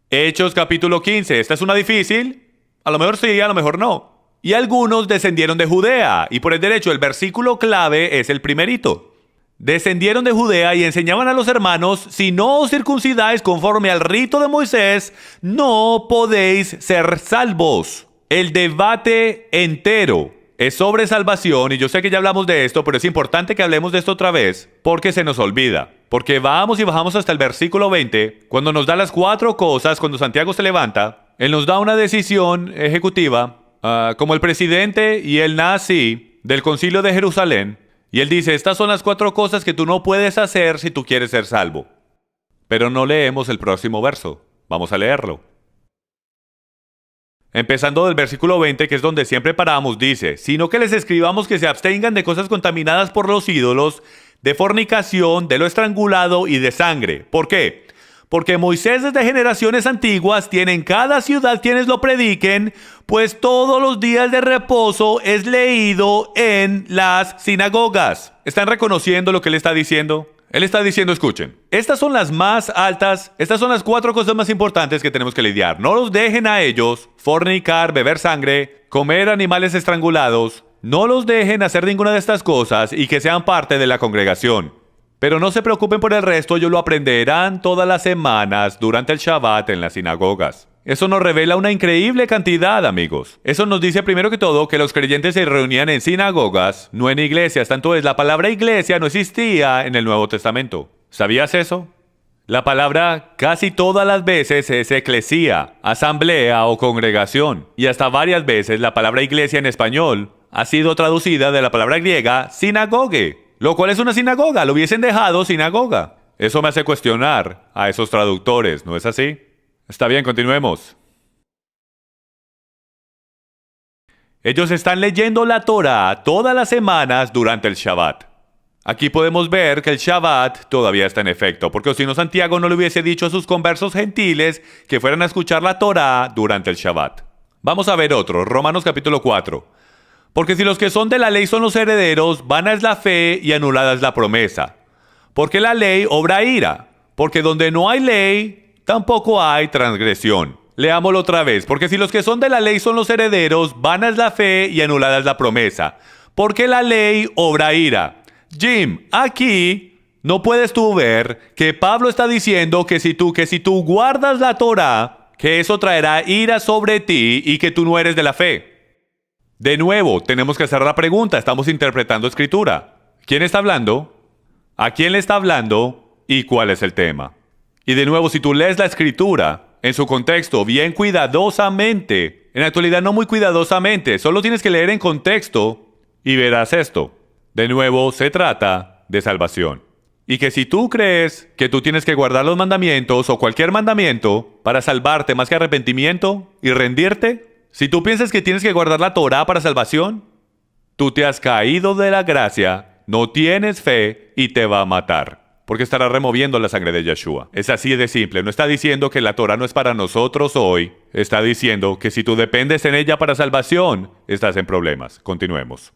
Hechos capítulo 15. ¿Esta es una difícil? A lo mejor sí, a lo mejor no. Y algunos descendieron de Judea. Y por el derecho, el versículo clave es el primerito. Descendieron de Judea y enseñaban a los hermanos: si no os circuncidáis conforme al rito de Moisés, no podéis ser salvos. El debate entero es sobre salvación, y yo sé que ya hablamos de esto, pero es importante que hablemos de esto otra vez, porque se nos olvida. Porque vamos y bajamos hasta el versículo 20, cuando nos da las 4 cosas, cuando Santiago se levanta, él nos da una decisión ejecutiva, como el presidente y el nazi del concilio de Jerusalén, y él dice: estas son las 4 cosas que tú no puedes hacer si tú quieres ser salvo. Pero no leemos el próximo verso. Vamos a leerlo. Empezando del versículo 20, que es donde siempre paramos, dice: sino que les escribamos que se abstengan de cosas contaminadas por los ídolos, de fornicación, de lo estrangulado y de sangre. ¿Por qué? Porque Moisés desde generaciones antiguas tiene en cada ciudad quienes lo prediquen, pues todos los días de reposo es leído en las sinagogas. ¿Están reconociendo lo que él está diciendo? Él está diciendo: escuchen, estas son las más altas, estas son las 4 cosas más importantes que tenemos que lidiar. No los dejen a ellos fornicar, beber sangre, comer animales estrangulados. No los dejen hacer ninguna de estas cosas y que sean parte de la congregación. Pero no se preocupen por el resto, ellos lo aprenderán todas las semanas durante el Shabbat en las sinagogas. Eso nos revela una increíble cantidad, amigos. Eso nos dice primero que todo que los creyentes se reunían en sinagogas, no en iglesias. Tanto es, la palabra iglesia no existía en el Nuevo Testamento. ¿Sabías eso? La palabra casi todas las veces es eclesía, asamblea o congregación. Y hasta varias veces la palabra iglesia en español ha sido traducida de la palabra griega sinagoge, lo cual es una sinagoga. Lo hubiesen dejado sinagoga. Eso me hace cuestionar a esos traductores, ¿no es así? Está bien, continuemos. Ellos están leyendo la Torah todas las semanas durante el Shabbat. Aquí podemos ver que el Shabbat todavía está en efecto, porque si no, Santiago no le hubiese dicho a sus conversos gentiles que fueran a escuchar la Torah durante el Shabbat. Vamos a ver otro, Romanos capítulo 4. Porque si los que son de la ley son los herederos, vana es la fe y anulada es la promesa. Porque la ley obra ira, porque donde no hay ley, tampoco hay transgresión. Leámoslo otra vez. Porque si los que son de la ley son los herederos, vana es la fe y anulada es la promesa. Porque la ley obra ira. Jim, aquí no puedes tú ver que Pablo está diciendo que si tú guardas la Torah, que eso traerá ira sobre ti y que tú no eres de la fe. De nuevo, tenemos que hacer la pregunta. Estamos interpretando escritura. ¿Quién está hablando? ¿A quién le está hablando? ¿Y cuál es el tema? Y de nuevo, si tú lees la escritura en su contexto bien cuidadosamente, en la actualidad no muy cuidadosamente, solo tienes que leer en contexto y verás esto. De nuevo, se trata de salvación. Y que si tú crees que tú tienes que guardar los mandamientos o cualquier mandamiento para salvarte más que arrepentimiento y rendirte, si tú piensas que tienes que guardar la Torá para salvación, tú te has caído de la gracia, no tienes fe y te va a matar. Porque estará removiendo la sangre de Yeshua. Es así de simple. No está diciendo que la Torá no es para nosotros hoy. Está diciendo que si tú dependes en ella para salvación, estás en problemas. Continuemos.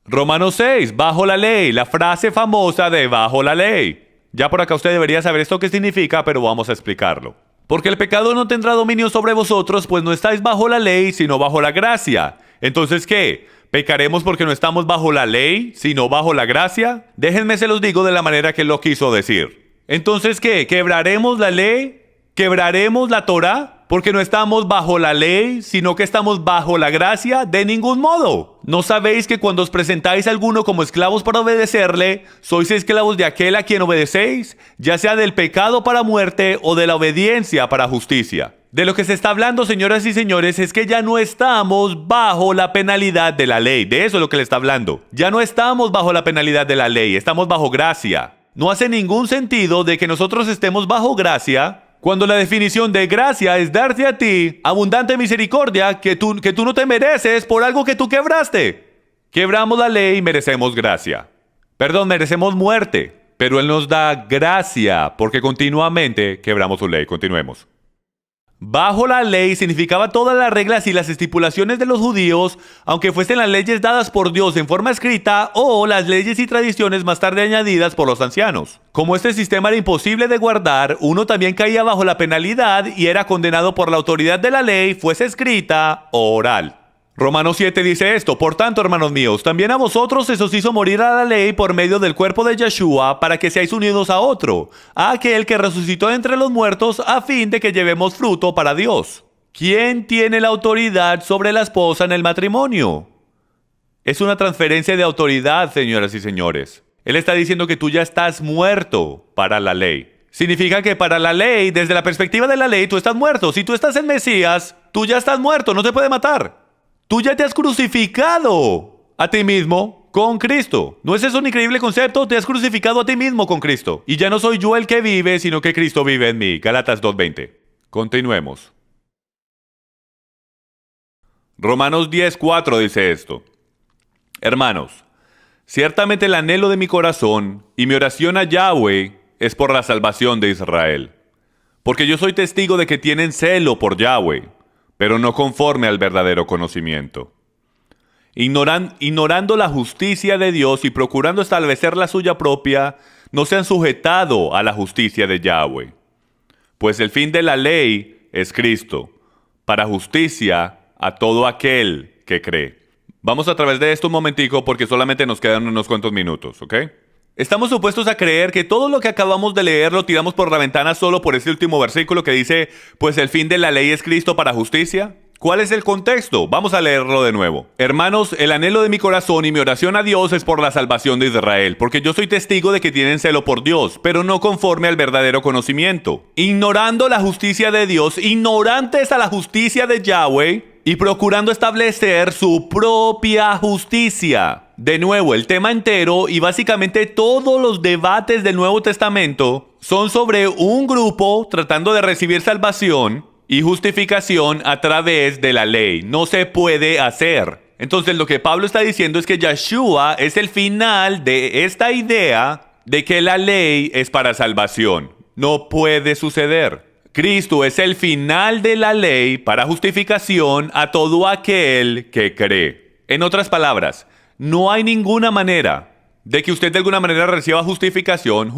Romanos 6, bajo la ley, la frase famosa de bajo la ley. Ya por acá usted debería saber esto qué significa, pero vamos a explicarlo. Porque el pecado no tendrá dominio sobre vosotros, pues no estáis bajo la ley, sino bajo la gracia. Entonces, ¿qué? ¿Pecaremos porque no estamos bajo la ley, sino bajo la gracia? Déjenme se los digo de la manera que él lo quiso decir. Entonces, ¿qué? ¿Quebraremos la ley? ¿Quebraremos la Torá? Porque no estamos bajo la ley, sino que estamos bajo la gracia. De ningún modo. ¿No sabéis que cuando os presentáis a alguno como esclavos para obedecerle, sois esclavos de aquel a quien obedecéis, ya sea del pecado para muerte o de la obediencia para justicia? De lo que se está hablando, señoras y señores, es que ya no estamos bajo la penalidad de la ley. De eso es lo que le está hablando. Ya no estamos bajo la penalidad de la ley, estamos bajo gracia. No hace ningún sentido de que nosotros estemos bajo gracia cuando la definición de gracia es darte a ti abundante misericordia que tú no te mereces por algo que tú quebraste. Quebramos la ley y merecemos gracia. Perdón, merecemos muerte. Pero Él nos da gracia porque continuamente quebramos su ley. Continuemos. Bajo la ley significaba todas las reglas y las estipulaciones de los judíos, aunque fuesen las leyes dadas por Dios en forma escrita o las leyes y tradiciones más tarde añadidas por los ancianos. Como este sistema era imposible de guardar, uno también caía bajo la penalidad y era condenado por la autoridad de la ley, fuese escrita o oral. Romanos 7 dice esto: por tanto, hermanos míos, también a vosotros se os hizo morir a la ley por medio del cuerpo de Yeshua, para que seáis unidos a otro, a aquel que resucitó entre los muertos, a fin de que llevemos fruto para Dios. ¿Quién tiene la autoridad sobre la esposa en el matrimonio? Es una transferencia de autoridad, señoras y señores. Él está diciendo que tú ya estás muerto para la ley. Significa que para la ley, desde la perspectiva de la ley, tú estás muerto. Si tú estás en Mesías, tú ya estás muerto, no te puede matar. Tú ya te has crucificado a ti mismo con Cristo. ¿No es eso un increíble concepto? Te has crucificado a ti mismo con Cristo. Y ya no soy yo el que vive, sino que Cristo vive en mí. Gálatas 2:20. Continuemos. Romanos 10:4 dice esto: hermanos, ciertamente el anhelo de mi corazón y mi oración a Yahweh es por la salvación de Israel. Porque yo soy testigo de que tienen celo por Yahweh, pero no conforme al verdadero conocimiento. Ignorando la justicia de Dios y procurando establecer la suya propia, no se han sujetado a la justicia de Yahweh. Pues el fin de la ley es Cristo, para justicia a todo aquel que cree. Vamos a través de esto un momentico porque solamente nos quedan unos cuantos minutos, ¿ok? Estamos supuestos a creer que todo lo que acabamos de leer lo tiramos por la ventana solo por ese último versículo que dice, pues el fin de la ley es Cristo para justicia. ¿Cuál es el contexto? Vamos a leerlo de nuevo. Hermanos, el anhelo de mi corazón y mi oración a Dios es por la salvación de Israel, porque yo soy testigo de que tienen celo por Dios, pero no conforme al verdadero conocimiento. Ignorando la justicia de Dios, ignorantes a la justicia de Yahweh, y procurando establecer su propia justicia. De nuevo, el tema entero y básicamente todos los debates del Nuevo Testamento son sobre un grupo tratando de recibir salvación y justificación a través de la ley. No se puede hacer. Entonces lo que Pablo está diciendo es que Yeshua es el final de esta idea de que la ley es para salvación. No puede suceder. Cristo es el final de la ley para justificación a todo aquel que cree. En otras palabras, no hay ninguna manera de que usted de alguna manera reciba justificación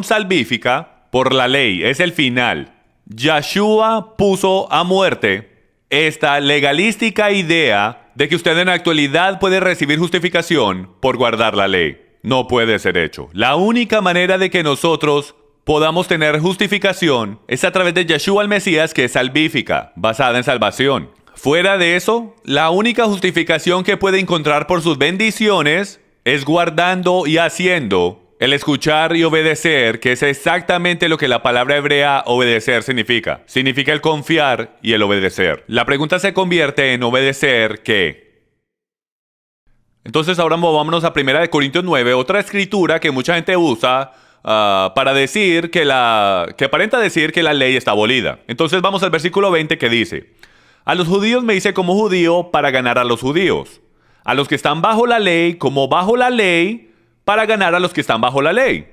salvífica por la ley. Es el final. Yeshua puso a muerte esta legalística idea de que usted en la actualidad puede recibir justificación por guardar la ley. No puede ser hecho. La única manera de que nosotros podamos tener justificación es a través de Yeshua el Mesías, que es salvífica, basada en salvación. Fuera de eso, la única justificación que puede encontrar por sus bendiciones es guardando y haciendo el escuchar y obedecer, que es exactamente lo que la palabra hebrea obedecer significa. Significa el confiar y el obedecer. La pregunta se convierte en obedecer ¿qué? Entonces ahora vámonos a 1 Corintios 9, otra escritura que mucha gente usa para decir que aparenta decir que la ley está abolida. Entonces vamos al versículo 20 que dice: a los judíos me hice como judío para ganar a los judíos. A los que están bajo la ley, como bajo la ley, para ganar a los que están bajo la ley.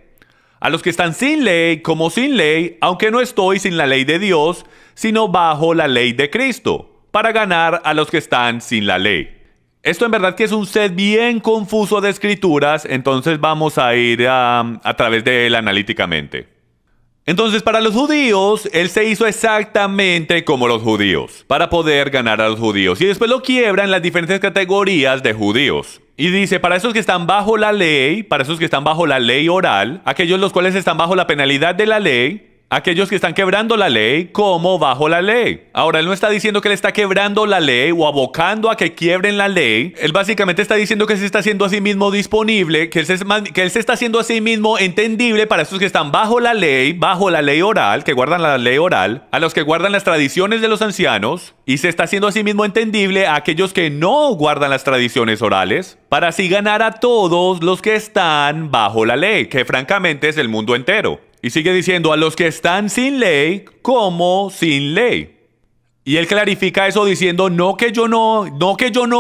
A los que están sin ley, como sin ley, aunque no estoy sin la ley de Dios, sino bajo la ley de Cristo, para ganar a los que están sin la ley. Esto en verdad que es un set bien confuso de escrituras, entonces vamos a ir a través de él analíticamente. Entonces, para los judíos, él se hizo exactamente como los judíos, para poder ganar a los judíos. Y después lo quiebra en las diferentes categorías de judíos. Y dice, para esos que están bajo la ley, para esos que están bajo la ley oral, aquellos los cuales están bajo la penalidad de la ley, aquellos que están quebrando la ley como bajo la ley. Ahora, él no está diciendo que él está quebrando la ley o abocando a que quiebren la ley. Él básicamente está diciendo que se está haciendo a sí mismo disponible, que él se está haciendo a sí mismo entendible para esos que están bajo la ley oral, que guardan la ley oral, a los que guardan las tradiciones de los ancianos, y se está haciendo a sí mismo entendible a aquellos que no guardan las tradiciones orales, para así ganar a todos los que están bajo la ley, que francamente es el mundo entero. Y sigue diciendo, a los que están sin ley, como sin ley. Y él clarifica eso diciendo, no que yo no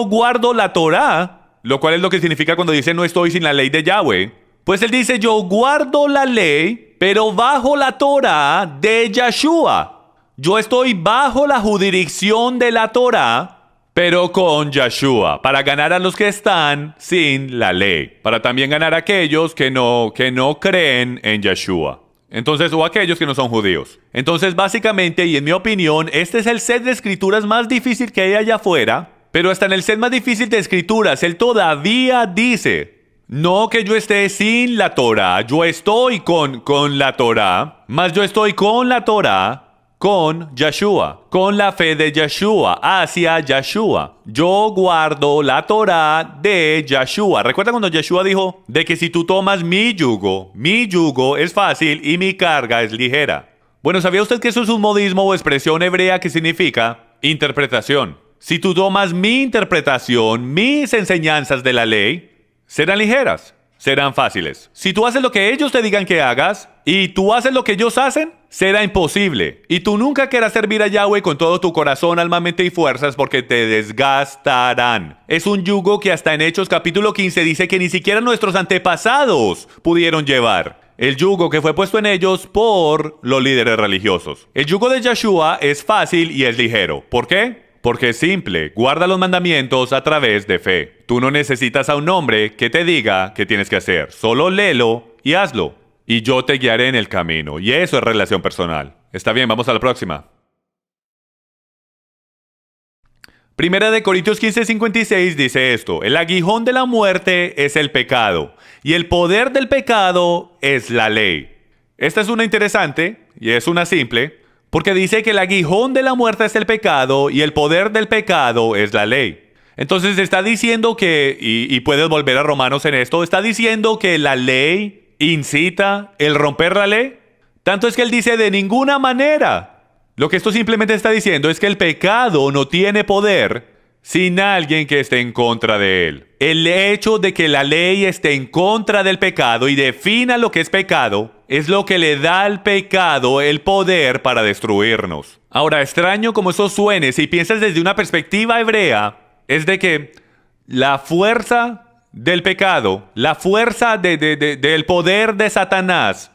guardo la Torá, lo cual es lo que significa cuando dice no estoy sin la ley de Yahweh. Pues él dice, yo guardo la ley, pero bajo la Torá de Yeshua. Yo estoy bajo la jurisdicción de la Torá, pero con Yeshua, para ganar a los que están sin la ley, para también ganar a aquellos que no creen en Yeshua. Entonces, o aquellos que no son judíos. Entonces, básicamente, y en mi opinión, este es el set de escrituras más difícil que hay allá afuera. Pero hasta en el set más difícil de escrituras, él todavía dice, no que yo esté sin la Torá, yo estoy con la Torá, más yo estoy con la Torá, con Yeshua, con la fe de Yeshua, hacia Yeshua. Yo guardo la Torá de Yeshua. ¿Recuerda cuando Yeshua dijo de que si tú tomas mi yugo es fácil y mi carga es ligera? Bueno, ¿sabía usted que eso es un modismo o expresión hebrea que significa interpretación? Si tú tomas mi interpretación, mis enseñanzas de la ley, serán ligeras, serán fáciles. Si tú haces lo que ellos te digan que hagas y tú haces lo que ellos hacen, será imposible. Y tú nunca querrás servir a Yahweh con todo tu corazón, alma, mente y fuerzas porque te desgastarán. Es un yugo que hasta en Hechos capítulo 15 dice que ni siquiera nuestros antepasados pudieron llevar. El yugo que fue puesto en ellos por los líderes religiosos. El yugo de Yeshua es fácil y es ligero. ¿Por qué? Porque es simple, guarda los mandamientos a través de fe. Tú no necesitas a un hombre que te diga qué tienes que hacer. Solo léelo y hazlo. Y yo te guiaré en el camino. Y eso es relación personal. Está bien, vamos a la próxima. 1 Corintios 15:56 dice esto. El aguijón de la muerte es el pecado. Y el poder del pecado es la ley. Esta es una interesante y es una simple. Porque dice que el aguijón de la muerte es el pecado y el poder del pecado es la ley. Entonces está diciendo que, y puedes volver a Romanos en esto, está diciendo que la ley incita el romper la ley. Tanto es que él dice de ninguna manera. Lo que esto simplemente está diciendo es que el pecado no tiene poder sin alguien que esté en contra de él. El hecho de que la ley esté en contra del pecado y defina lo que es pecado es lo que le da al pecado el poder para destruirnos. Ahora, extraño como eso suene, si piensas desde una perspectiva hebrea, es de que la fuerza del pecado, la fuerza del poder de Satanás,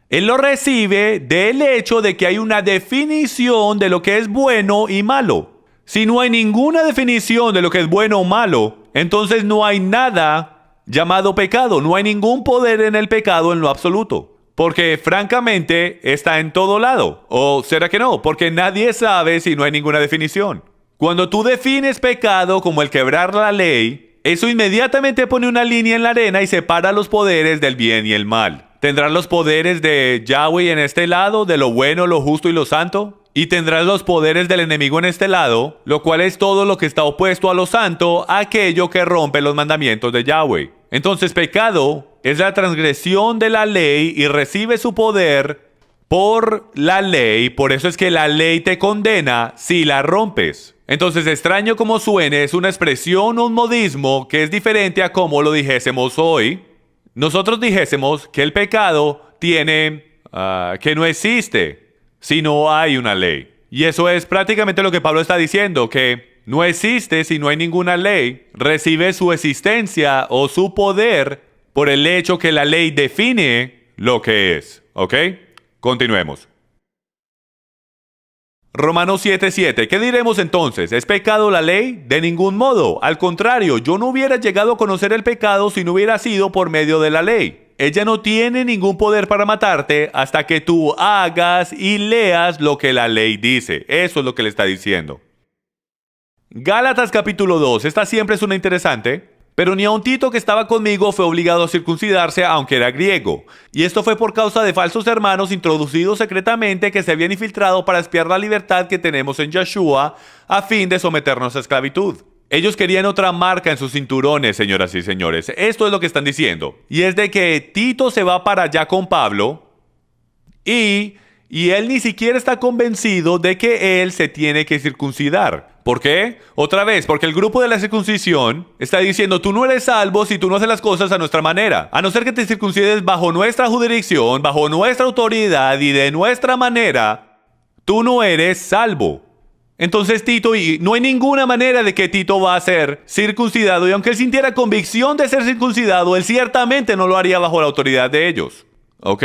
él lo recibe del hecho de que hay una definición de lo que es bueno y malo. Si no hay ninguna definición de lo que es bueno o malo, entonces no hay nada llamado pecado, no hay ningún poder en el pecado en lo absoluto. Porque francamente está en todo lado. ¿O será que no? Porque nadie sabe si no hay ninguna definición. Cuando tú defines pecado como el quebrar la ley, eso inmediatamente pone una línea en la arena y separa los poderes del bien y el mal. Tendrás los poderes de Yahweh en este lado, de lo bueno, lo justo y lo santo. Y tendrás los poderes del enemigo en este lado, lo cual es todo lo que está opuesto a lo santo, aquello que rompe los mandamientos de Yahweh. Entonces pecado es la transgresión de la ley y recibe su poder por la ley. Por eso es que la ley te condena si la rompes. Entonces, extraño como suene, es una expresión o un modismo que es diferente a como lo dijésemos hoy. Nosotros dijésemos que el pecado que no existe si no hay una ley. Y eso es prácticamente lo que Pablo está diciendo, que no existe si no hay ninguna ley. Recibe su existencia o su poder por el hecho que la ley define lo que es. ¿Ok? Continuemos. Romanos 7:7. ¿Qué diremos entonces? ¿Es pecado la ley? De ningún modo. Al contrario, yo no hubiera llegado a conocer el pecado si no hubiera sido por medio de la ley. Ella no tiene ningún poder para matarte hasta que tú hagas y leas lo que la ley dice. Eso es lo que le está diciendo. Gálatas capítulo 2. Esta siempre es una interesante. Pero ni aun Tito, que estaba conmigo, fue obligado a circuncidarse, aunque era griego. Y esto fue por causa de falsos hermanos introducidos secretamente que se habían infiltrado para espiar la libertad que tenemos en Yeshua a fin de someternos a esclavitud. Ellos querían otra marca en sus cinturones, señoras y señores. Esto es lo que están diciendo. Y es de que Tito se va para allá con Pablo y él ni siquiera está convencido de que él se tiene que circuncidar. ¿Por qué? Otra vez, porque el grupo de la circuncisión está diciendo, tú no eres salvo si tú no haces las cosas a nuestra manera. A no ser que te circuncides bajo nuestra jurisdicción, bajo nuestra autoridad y de nuestra manera, tú no eres salvo. Entonces Tito, y no hay ninguna manera de que Tito va a ser circuncidado, y aunque él sintiera convicción de ser circuncidado, él ciertamente no lo haría bajo la autoridad de ellos. ¿Ok?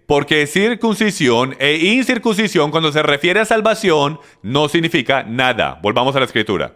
Porque circuncisión e incircuncisión, cuando se refiere a salvación, no significa nada. Volvamos a la escritura.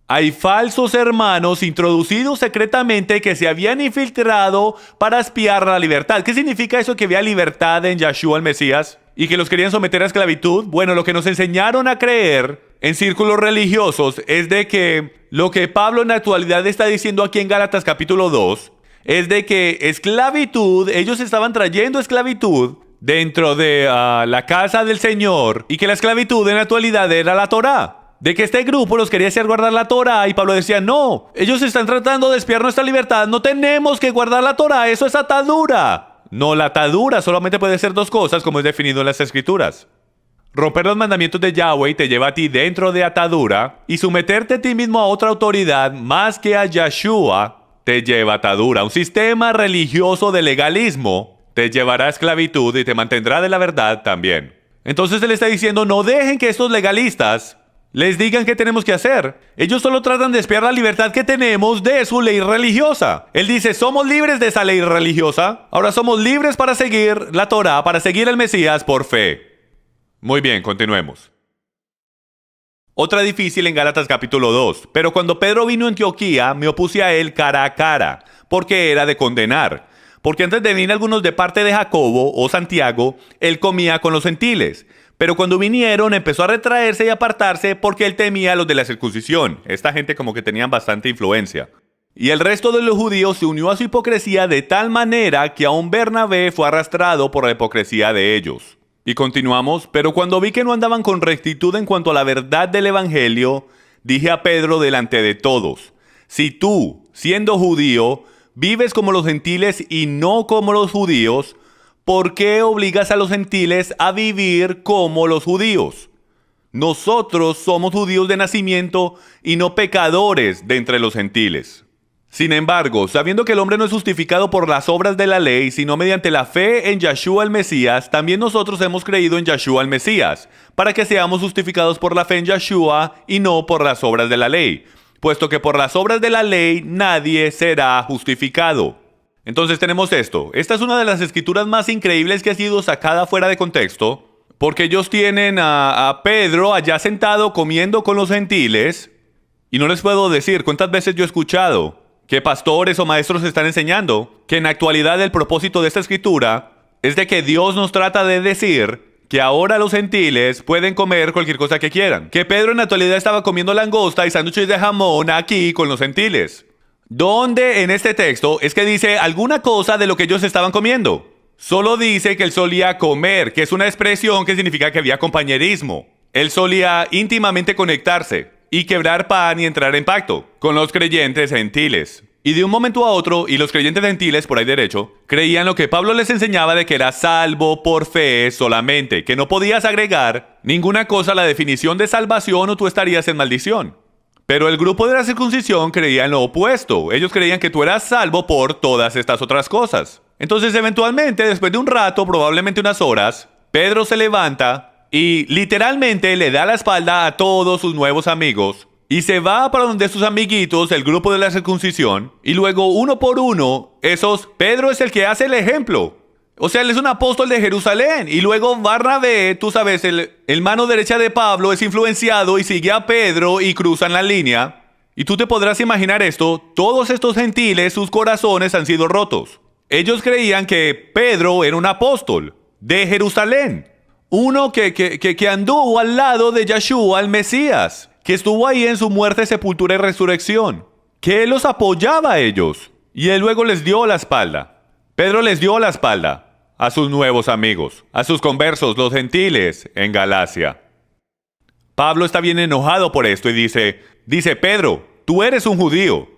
Hay falsos hermanos introducidos secretamente que se habían infiltrado para espiar la libertad. ¿Qué significa eso que había libertad en Yeshua el Mesías? ¿Y que los querían someter a esclavitud? Bueno, lo que nos enseñaron a creer en círculos religiosos es de que lo que Pablo en la actualidad está diciendo aquí en Gálatas capítulo 2 es de que esclavitud, ellos estaban trayendo esclavitud dentro de la casa del Señor y que la esclavitud en la actualidad era la Torá. De que este grupo los quería hacer guardar la Torá y Pablo decía, no, ellos están tratando de espiar nuestra libertad, no tenemos que guardar la Torá, eso es atadura. No, la atadura solamente puede ser dos cosas como es definido en las Escrituras. Romper los mandamientos de Yahweh te lleva a ti dentro de atadura y someterte a ti mismo a otra autoridad más que a Yeshua te lleva a atadura. Un sistema religioso de legalismo te llevará a esclavitud y te mantendrá de la verdad también. Entonces él está diciendo, no dejen que estos legalistas les digan qué tenemos que hacer. Ellos solo tratan de espiar la libertad que tenemos de su ley religiosa. Él dice, somos libres de esa ley religiosa. Ahora somos libres para seguir la Torá, para seguir al Mesías por fe. Muy bien, continuemos. Otra difícil en Gálatas capítulo 2. Pero cuando Pedro vino a Antioquía, me opuse a él cara a cara, porque era de condenar. Porque antes de venir algunos de parte de Jacobo o Santiago, él comía con los gentiles. Pero cuando vinieron empezó a retraerse y apartarse porque él temía a los de la circuncisión. Esta gente como que tenían bastante influencia. Y el resto de los judíos se unió a su hipocresía de tal manera que aún Bernabé fue arrastrado por la hipocresía de ellos. Y continuamos, pero cuando vi que no andaban con rectitud en cuanto a la verdad del evangelio, dije a Pedro delante de todos, si tú, siendo judío, vives como los gentiles y no como los judíos, ¿por qué obligas a los gentiles a vivir como los judíos? Nosotros somos judíos de nacimiento y no pecadores de entre los gentiles. Sin embargo, sabiendo que el hombre no es justificado por las obras de la ley, sino mediante la fe en Yeshua el Mesías, también nosotros hemos creído en Yeshua el Mesías, para que seamos justificados por la fe en Yeshua y no por las obras de la ley, puesto que por las obras de la ley nadie será justificado. Entonces tenemos esto. Esta es una de las escrituras más increíbles que ha sido sacada fuera de contexto, porque ellos tienen a Pedro allá sentado comiendo con los gentiles, y no les puedo decir cuántas veces yo he escuchado que pastores o maestros están enseñando que en la actualidad el propósito de esta escritura es de que Dios nos trata de decir que ahora los gentiles pueden comer cualquier cosa que quieran. Que Pedro en la actualidad estaba comiendo langosta y sándwiches de jamón aquí con los gentiles. ¿Dónde en este texto es que dice alguna cosa de lo que ellos estaban comiendo? Solo dice que él solía comer, que es una expresión que significa que había compañerismo. Él solía íntimamente conectarse y quebrar pan y entrar en pacto con los creyentes gentiles. Y de un momento a otro, y los creyentes gentiles, por ahí derecho, creían lo que Pablo les enseñaba de que era salvo por fe solamente, que no podías agregar ninguna cosa a la definición de salvación o tú estarías en maldición. Pero el grupo de la circuncisión creía en lo opuesto. Ellos creían que tú eras salvo por todas estas otras cosas. Entonces, eventualmente, después de un rato, probablemente unas horas, Pedro se levanta y literalmente le da la espalda a todos sus nuevos amigos y se va para donde sus amiguitos, el grupo de la circuncisión, y luego uno por uno, Pedro es el que hace el ejemplo. O sea, él es un apóstol de Jerusalén. Y luego Barnabé, tú sabes, el mano derecha de Pablo es influenciado y sigue a Pedro y cruzan la línea. Y tú te podrás imaginar esto, todos estos gentiles, sus corazones han sido rotos. Ellos creían que Pedro era un apóstol de Jerusalén. Uno que anduvo al lado de Yeshua, el Mesías, que estuvo ahí en su muerte, sepultura y resurrección. Que él los apoyaba a ellos. Y él luego les dio la espalda. Pedro les dio la espalda a sus nuevos amigos, a sus conversos, los gentiles en Galacia. Pablo está bien enojado por esto y dice, Pedro, tú eres un judío,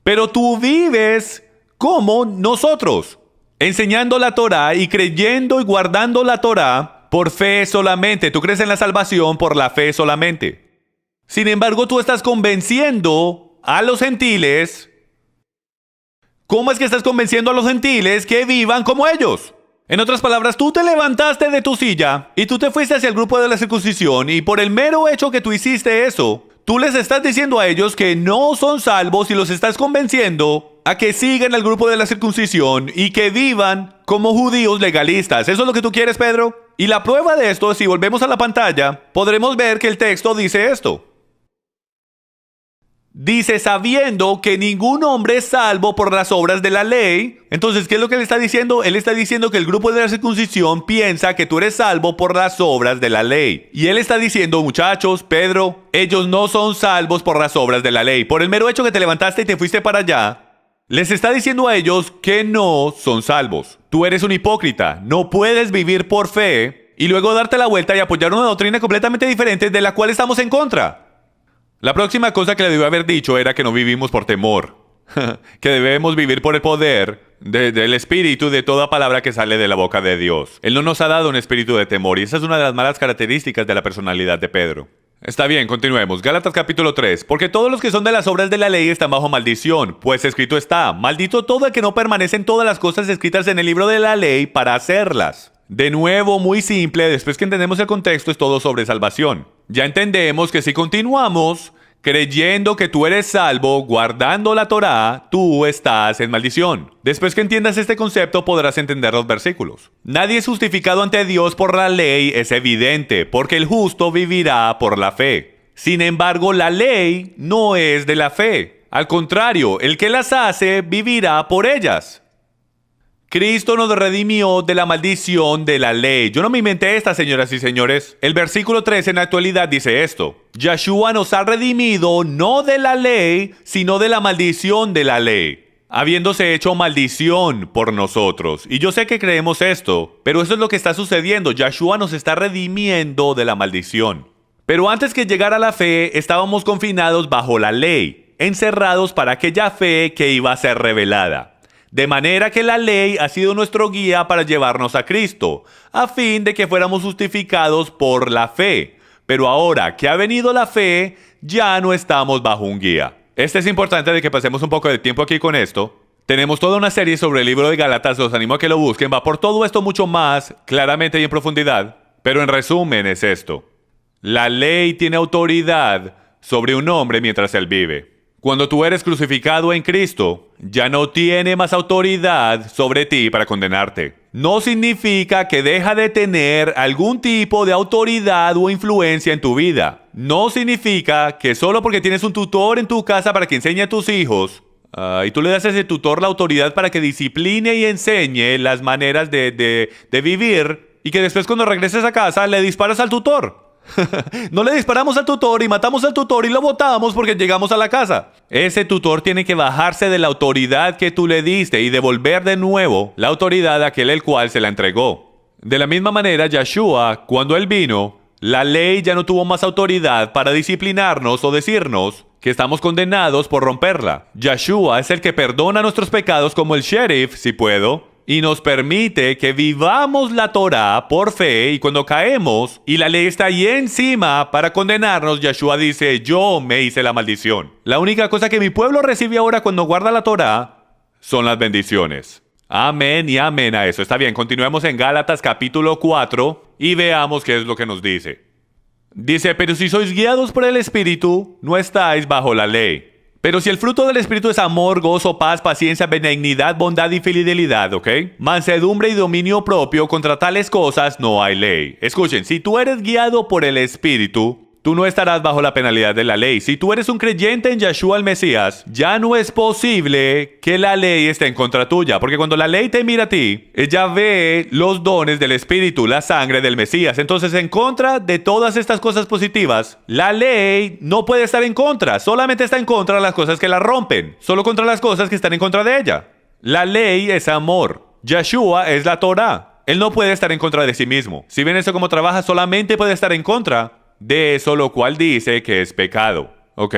pero tú vives como nosotros, enseñando la Torá y creyendo y guardando la Torá por fe solamente. Tú crees en la salvación por la fe solamente. Sin embargo, tú estás convenciendo a los gentiles. ¿Cómo es que estás convenciendo a los gentiles que vivan como ellos? En otras palabras, tú te levantaste de tu silla y tú te fuiste hacia el grupo de la circuncisión y por el mero hecho que tú hiciste eso, tú les estás diciendo a ellos que no son salvos y los estás convenciendo a que sigan el grupo de la circuncisión y que vivan como judíos legalistas. ¿Eso es lo que tú quieres, Pedro? Y la prueba de esto, si volvemos a la pantalla, podremos ver que el texto dice esto. Dice, sabiendo que ningún hombre es salvo por las obras de la ley. Entonces, ¿qué es lo que él está diciendo? Él está diciendo que el grupo de la circuncisión piensa que tú eres salvo por las obras de la ley. Y él está diciendo, muchachos, Pedro, ellos no son salvos por las obras de la ley. Por el mero hecho que te levantaste y te fuiste para allá, les está diciendo a ellos que no son salvos. Tú eres un hipócrita. No puedes vivir por fe y luego darte la vuelta y apoyar una doctrina completamente diferente de la cual estamos en contra. La próxima cosa que le debió haber dicho era que no vivimos por temor, que debemos vivir por el poder del Espíritu de toda palabra que sale de la boca de Dios. Él no nos ha dado un espíritu de temor y esa es una de las malas características de la personalidad de Pedro. Está bien, continuemos. Gálatas capítulo 3. Porque todos los que son de las obras de la ley están bajo maldición, pues escrito está, maldito todo el que no permanece en todas las cosas escritas en el libro de la ley para hacerlas. De nuevo, muy simple, después que entendemos el contexto, es todo sobre salvación. Ya entendemos que si continuamos creyendo que tú eres salvo, guardando la Torá, tú estás en maldición. Después que entiendas este concepto, podrás entender los versículos. Nadie es justificado ante Dios por la ley, es evidente, porque el justo vivirá por la fe. Sin embargo, la ley no es de la fe. Al contrario, el que las hace vivirá por ellas. Cristo nos redimió de la maldición de la ley. Yo no me inventé esta, señoras y señores. El versículo 13 en la actualidad dice esto. Yeshua nos ha redimido no de la ley, sino de la maldición de la ley, habiéndose hecho maldición por nosotros. Y yo sé que creemos esto, pero eso es lo que está sucediendo. Yeshua nos está redimiendo de la maldición. Pero antes que llegara la fe, estábamos confinados bajo la ley, encerrados para aquella fe que iba a ser revelada. De manera que la ley ha sido nuestro guía para llevarnos a Cristo, a fin de que fuéramos justificados por la fe. Pero ahora que ha venido la fe, ya no estamos bajo un guía. Es importante de que pasemos un poco de tiempo aquí con esto. Tenemos toda una serie sobre el libro de Gálatas, los animo a que lo busquen. Va por todo esto mucho más, claramente y en profundidad. Pero en resumen es esto. La ley tiene autoridad sobre un hombre mientras él vive. Cuando tú eres crucificado en Cristo, ya no tiene más autoridad sobre ti para condenarte. No significa que deja de tener algún tipo de autoridad o influencia en tu vida. No significa que solo porque tienes un tutor en tu casa para que enseñe a tus hijos, y tú le das a ese tutor la autoridad para que discipline y enseñe las maneras de vivir, y que después cuando regreses a casa le disparas al tutor. No le disparamos al tutor y matamos al tutor y lo botamos porque llegamos a la casa. Ese tutor tiene que bajarse de la autoridad que tú le diste y devolver de nuevo la autoridad a aquel el cual se la entregó. De la misma manera, Yeshua, cuando él vino, La ley ya no tuvo más autoridad para disciplinarnos o decirnos que estamos condenados por romperla. Yeshua es el que perdona nuestros pecados como el sheriff, si puedo, y nos permite que vivamos la Torá por fe, y cuando caemos y la ley está ahí encima para condenarnos, Yeshua dice, yo me hice la maldición. La única cosa que mi pueblo recibe ahora cuando guarda la Torá son las bendiciones. Amén y amén a eso. Está bien, continuemos en Gálatas capítulo 4 y veamos qué es lo que nos dice. Dice, pero si sois guiados por el Espíritu, no estáis bajo la ley. Pero si el fruto del Espíritu es amor, gozo, paz, paciencia, benignidad, bondad y fidelidad, ¿ok? Mansedumbre y dominio propio, contra tales cosas no hay ley. Escuchen, si tú eres guiado por el Espíritu, tú no estarás bajo la penalidad de la ley. Si tú eres un creyente en Yeshua el Mesías, ya no es posible que la ley esté en contra tuya. Porque cuando la ley te mira a ti, ella ve los dones del Espíritu, la sangre del Mesías. Entonces, en contra de todas estas cosas positivas, la ley no puede estar en contra. Solamente está en contra de las cosas que la rompen. Solo contra las cosas que están en contra de ella. La ley es amor. Yeshua es la Torá. Él no puede estar en contra de sí mismo. Si ven eso como trabaja, solamente puede estar en contra de eso, lo cual dice que es pecado. Ok.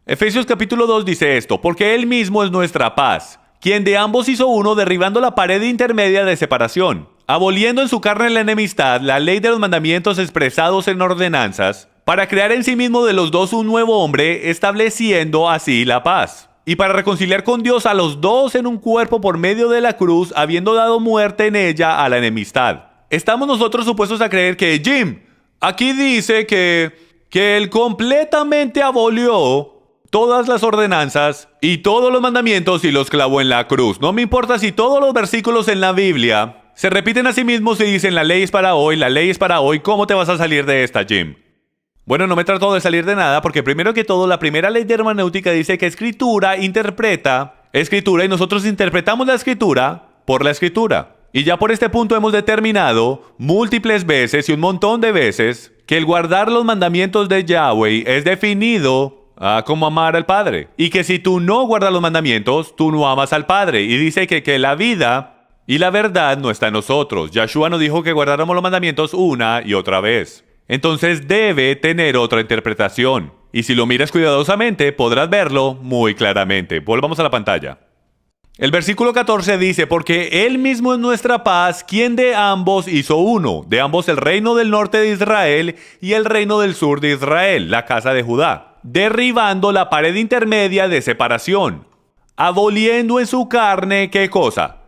Efesios capítulo 2 dice esto, porque Él mismo es nuestra paz, quien de ambos hizo uno, derribando la pared intermedia de separación, aboliendo en su carne la enemistad, la ley de los mandamientos expresados en ordenanzas, para crear en sí mismo de los dos un nuevo hombre, estableciendo así la paz. Y para reconciliar con Dios a los dos en un cuerpo por medio de la cruz, habiendo dado muerte en ella a la enemistad. Estamos nosotros supuestos a creer que Jim, aquí dice que Él completamente abolió todas las ordenanzas y todos los mandamientos y los clavó en la cruz. No me importa si todos los versículos en la Biblia se repiten a sí mismos y dicen la ley es para hoy, la ley es para hoy. ¿Cómo te vas a salir de esta, Jim? Bueno, no me trato de salir de nada porque primero que todo la primera ley de hermenéutica dice que escritura interpreta escritura y nosotros interpretamos la escritura por la escritura. Y ya por este punto hemos determinado múltiples veces y un montón de veces que el guardar los mandamientos de Yahweh es definido como amar al Padre. Y que si tú no guardas los mandamientos, tú no amas al Padre. Y dice que la vida y la verdad no está en nosotros. Yeshua nos dijo que guardáramos los mandamientos una y otra vez. Entonces debe tener otra interpretación. Y si lo miras cuidadosamente, podrás verlo muy claramente. Volvamos a la pantalla. El versículo 14 dice, porque Él mismo es nuestra paz, quien de ambos hizo uno, de ambos el reino del norte de Israel y el reino del sur de Israel, la casa de Judá, derribando la pared intermedia de separación, aboliendo en su carne, ¿qué cosa?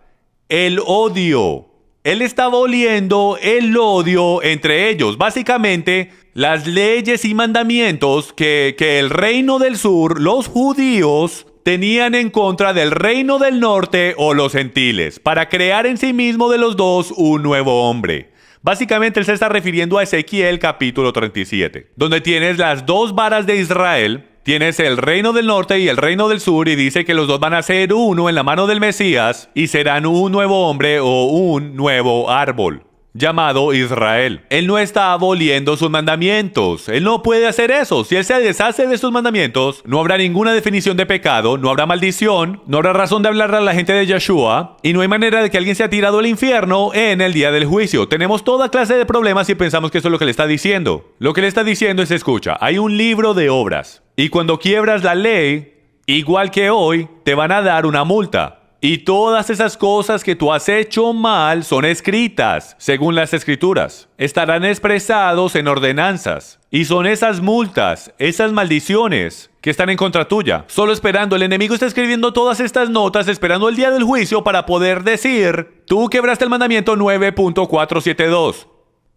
El odio. Él está aboliendo el odio entre ellos, básicamente las leyes y mandamientos que el reino del sur, los judíos, tenían en contra del reino del norte o los gentiles, para crear en sí mismo de los dos un nuevo hombre. Básicamente él se está refiriendo a Ezequiel capítulo 37, donde tienes las dos varas de Israel, tienes el reino del norte y el reino del sur, y dice que los dos van a ser uno en la mano del Mesías y serán un nuevo hombre o un nuevo árbol, llamado Israel. Él no está aboliendo sus mandamientos. Él no puede hacer eso. Si Él se deshace de sus mandamientos, no habrá ninguna definición de pecado, no habrá maldición, no habrá razón de hablarle a la gente de Yeshua, y no hay manera de que alguien sea tirado al infierno en el día del juicio. Tenemos toda clase de problemas si pensamos que eso es lo que le está diciendo. Lo que le está diciendo es, escucha, hay un libro de obras, y cuando quiebras la ley, igual que hoy, te van a dar una multa. Y todas esas cosas que tú has hecho mal son escritas, según las Escrituras. Estarán expresados en ordenanzas. Y son esas multas, esas maldiciones que están en contra tuya. Solo esperando, el enemigo está escribiendo todas estas notas, esperando el día del juicio para poder decir, tú quebraste el mandamiento 9.472.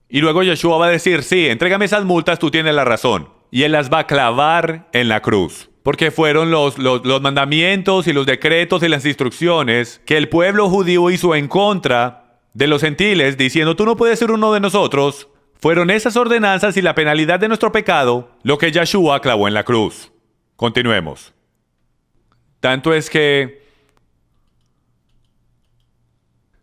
Y luego Yeshua va a decir, sí, entrégame esas multas, tú tienes la razón. Y Él las va a clavar en la cruz. Porque fueron los mandamientos y los decretos y las instrucciones que el pueblo judío hizo en contra de los gentiles, diciendo, tú no puedes ser uno de nosotros. Fueron esas ordenanzas y la penalidad de nuestro pecado lo que Yeshua clavó en la cruz. Continuemos. Tanto es que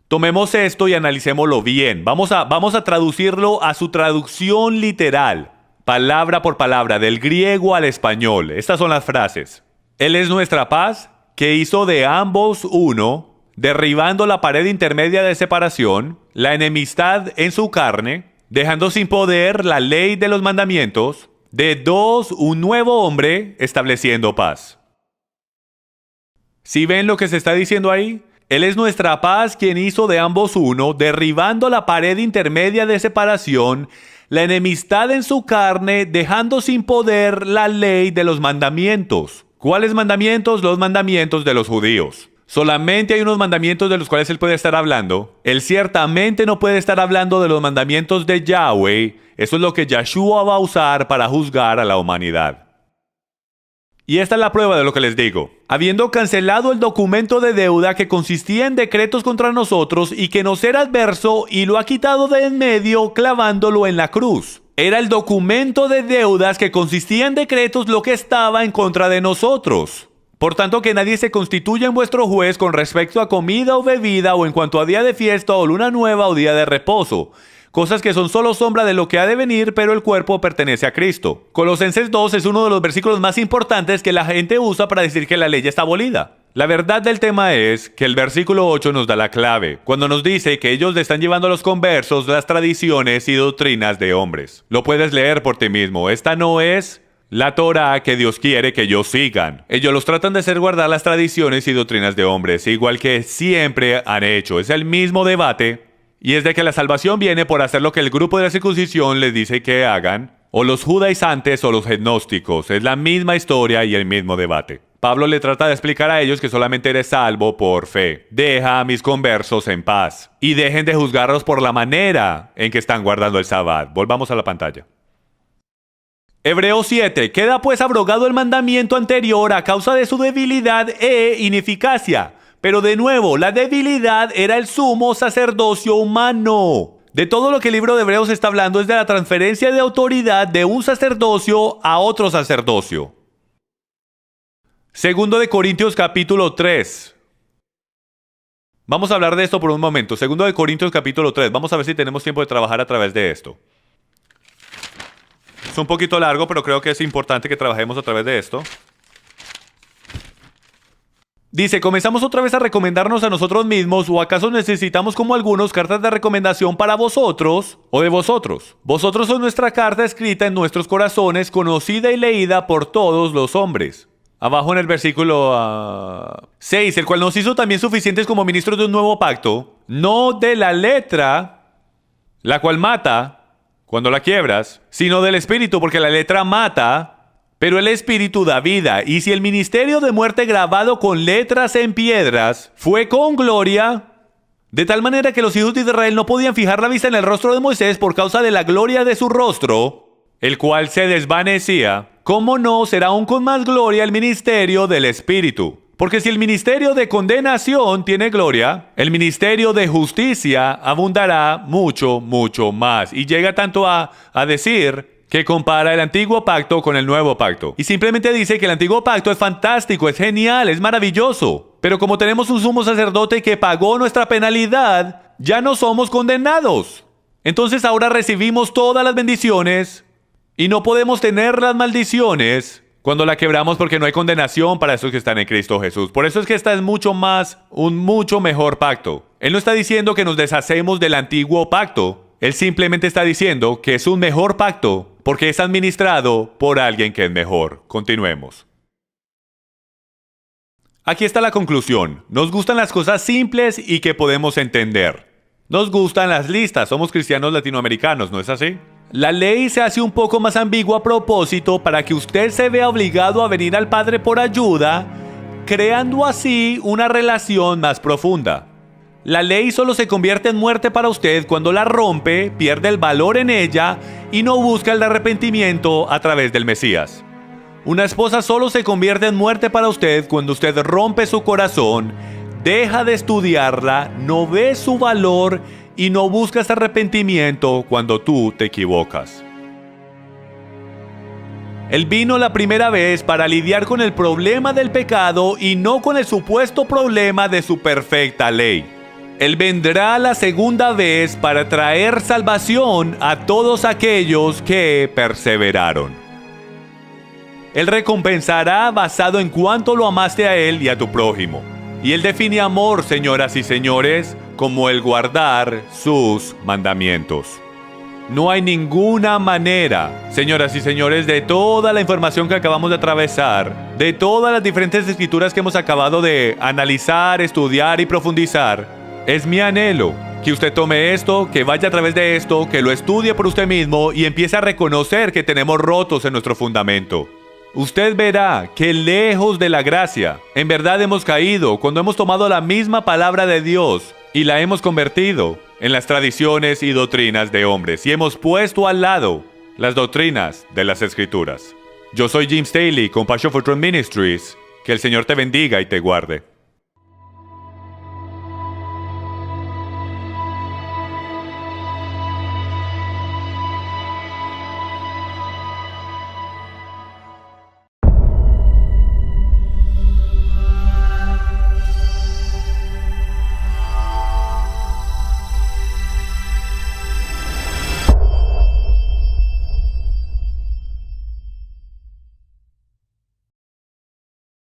tomemos esto y analicémoslo bien. Vamos a traducirlo a su traducción literal. Palabra por palabra, del griego al español. Estas son las frases. Él es nuestra paz, que hizo de ambos uno, derribando la pared intermedia de separación, la enemistad en su carne, dejando sin poder la ley de los mandamientos. De dos, un nuevo hombre estableciendo paz. ¿Sí ven lo que se está diciendo ahí? Él es nuestra paz, quien hizo de ambos uno, derribando la pared intermedia de separación, la enemistad en su carne, dejando sin poder la ley de los mandamientos. ¿Cuáles mandamientos? Los mandamientos de los judíos. Solamente hay unos mandamientos de los cuales él puede estar hablando. Él ciertamente no puede estar hablando de los mandamientos de Yahweh. Eso es lo que Yeshua va a usar para juzgar a la humanidad. Y esta es la prueba de lo que les digo. Habiendo cancelado el documento de deuda que consistía en decretos contra nosotros y que nos era adverso, y lo ha quitado de en medio clavándolo en la cruz. Era el documento de deudas que consistía en decretos lo que estaba en contra de nosotros. Por tanto, que nadie se constituya en vuestro juez con respecto a comida o bebida, o en cuanto a día de fiesta o luna nueva o día de reposo. Cosas que son solo sombra de lo que ha de venir, pero el cuerpo pertenece a Cristo. Colosenses 2 es uno de los versículos más importantes que la gente usa para decir que la ley está abolida. La verdad del tema es que el versículo 8 nos da la clave, cuando nos dice que ellos le están llevando a los conversos las tradiciones y doctrinas de hombres. Lo puedes leer por ti mismo. Esta no es la Torah que Dios quiere que ellos sigan. Ellos los tratan de hacer guardar las tradiciones y doctrinas de hombres, igual que siempre han hecho. Es el mismo debate. Y es de que la salvación viene por hacer lo que el grupo de la circuncisión les dice que hagan, o los judaizantes o los gnósticos. Es la misma historia y el mismo debate. Pablo le trata de explicar a ellos que solamente eres salvo por fe. Deja a mis conversos en paz y dejen de juzgarlos por la manera en que están guardando el Sabbat. Volvamos a la pantalla. Hebreos 7. Queda pues abrogado el mandamiento anterior a causa de su debilidad e ineficacia. Pero de nuevo, la debilidad era el sumo sacerdocio humano. De todo lo que el libro de Hebreos está hablando es de la transferencia de autoridad de un sacerdocio a otro sacerdocio. Segundo de Corintios capítulo 3. Vamos a hablar de esto por un momento. Segundo de Corintios capítulo 3. Vamos a ver si tenemos tiempo de trabajar a través de esto. Es un poquito largo, pero creo que es importante que trabajemos a través de esto. Dice, ¿comenzamos otra vez a recomendarnos a nosotros mismos o acaso necesitamos como algunos cartas de recomendación para vosotros o de vosotros? Vosotros sois nuestra carta escrita en nuestros corazones, conocida y leída por todos los hombres. Abajo en el versículo 6, el cual nos hizo también suficientes como ministros de un nuevo pacto, no de la letra, la cual mata cuando la quiebras, sino del espíritu, porque la letra mata, pero el espíritu da vida. Y si el ministerio de muerte grabado con letras en piedras fue con gloria, de tal manera que los hijos de Israel no podían fijar la vista en el rostro de Moisés por causa de la gloria de su rostro, el cual se desvanecía, ¿cómo no será aún con más gloria el ministerio del espíritu? Porque si el ministerio de condenación tiene gloria, el ministerio de justicia abundará mucho, mucho más. Y llega tanto a decir que compara el antiguo pacto con el nuevo pacto. Y simplemente dice que el antiguo pacto es fantástico, es genial, es maravilloso. Pero como tenemos un sumo sacerdote que pagó nuestra penalidad, ya no somos condenados. Entonces ahora recibimos todas las bendiciones y no podemos tener las maldiciones cuando la quebramos, porque no hay condenación para esos que están en Cristo Jesús. Por eso es que esta es un mucho mejor pacto. Él no está diciendo que nos deshacemos del antiguo pacto. Él simplemente está diciendo que es un mejor pacto porque es administrado por alguien que es mejor. Continuemos. Aquí está la conclusión. Nos gustan las cosas simples y que podemos entender. Nos gustan las listas. Somos cristianos latinoamericanos, ¿no es así? La ley se hace un poco más ambigua a propósito para que usted se vea obligado a venir al Padre por ayuda, creando así una relación más profunda. La ley solo se convierte en muerte para usted cuando la rompe, pierde el valor en ella y no busca el arrepentimiento a través del Mesías. Una esposa solo se convierte en muerte para usted cuando usted rompe su corazón, deja de estudiarla, no ve su valor y no buscas arrepentimiento cuando tú te equivocas. Él vino la primera vez para lidiar con el problema del pecado y no con el supuesto problema de su perfecta ley. Él vendrá la segunda vez para traer salvación a todos aquellos que perseveraron. Él recompensará basado en cuánto lo amaste a Él y a tu prójimo. Y Él define amor, señoras y señores, como el guardar sus mandamientos. No hay ninguna manera, señoras y señores, de toda la información que acabamos de atravesar, de todas las diferentes escrituras que hemos acabado de analizar, estudiar y profundizar, es mi anhelo que usted tome esto, que vaya a través de esto, que lo estudie por usted mismo y empiece a reconocer que tenemos rotos en nuestro fundamento. Usted verá que lejos de la gracia, en verdad hemos caído cuando hemos tomado la misma palabra de Dios y la hemos convertido en las tradiciones y doctrinas de hombres y hemos puesto al lado las doctrinas de las Escrituras. Yo soy Jim Staley con Passion for Truth Ministries. Que el Señor te bendiga y te guarde.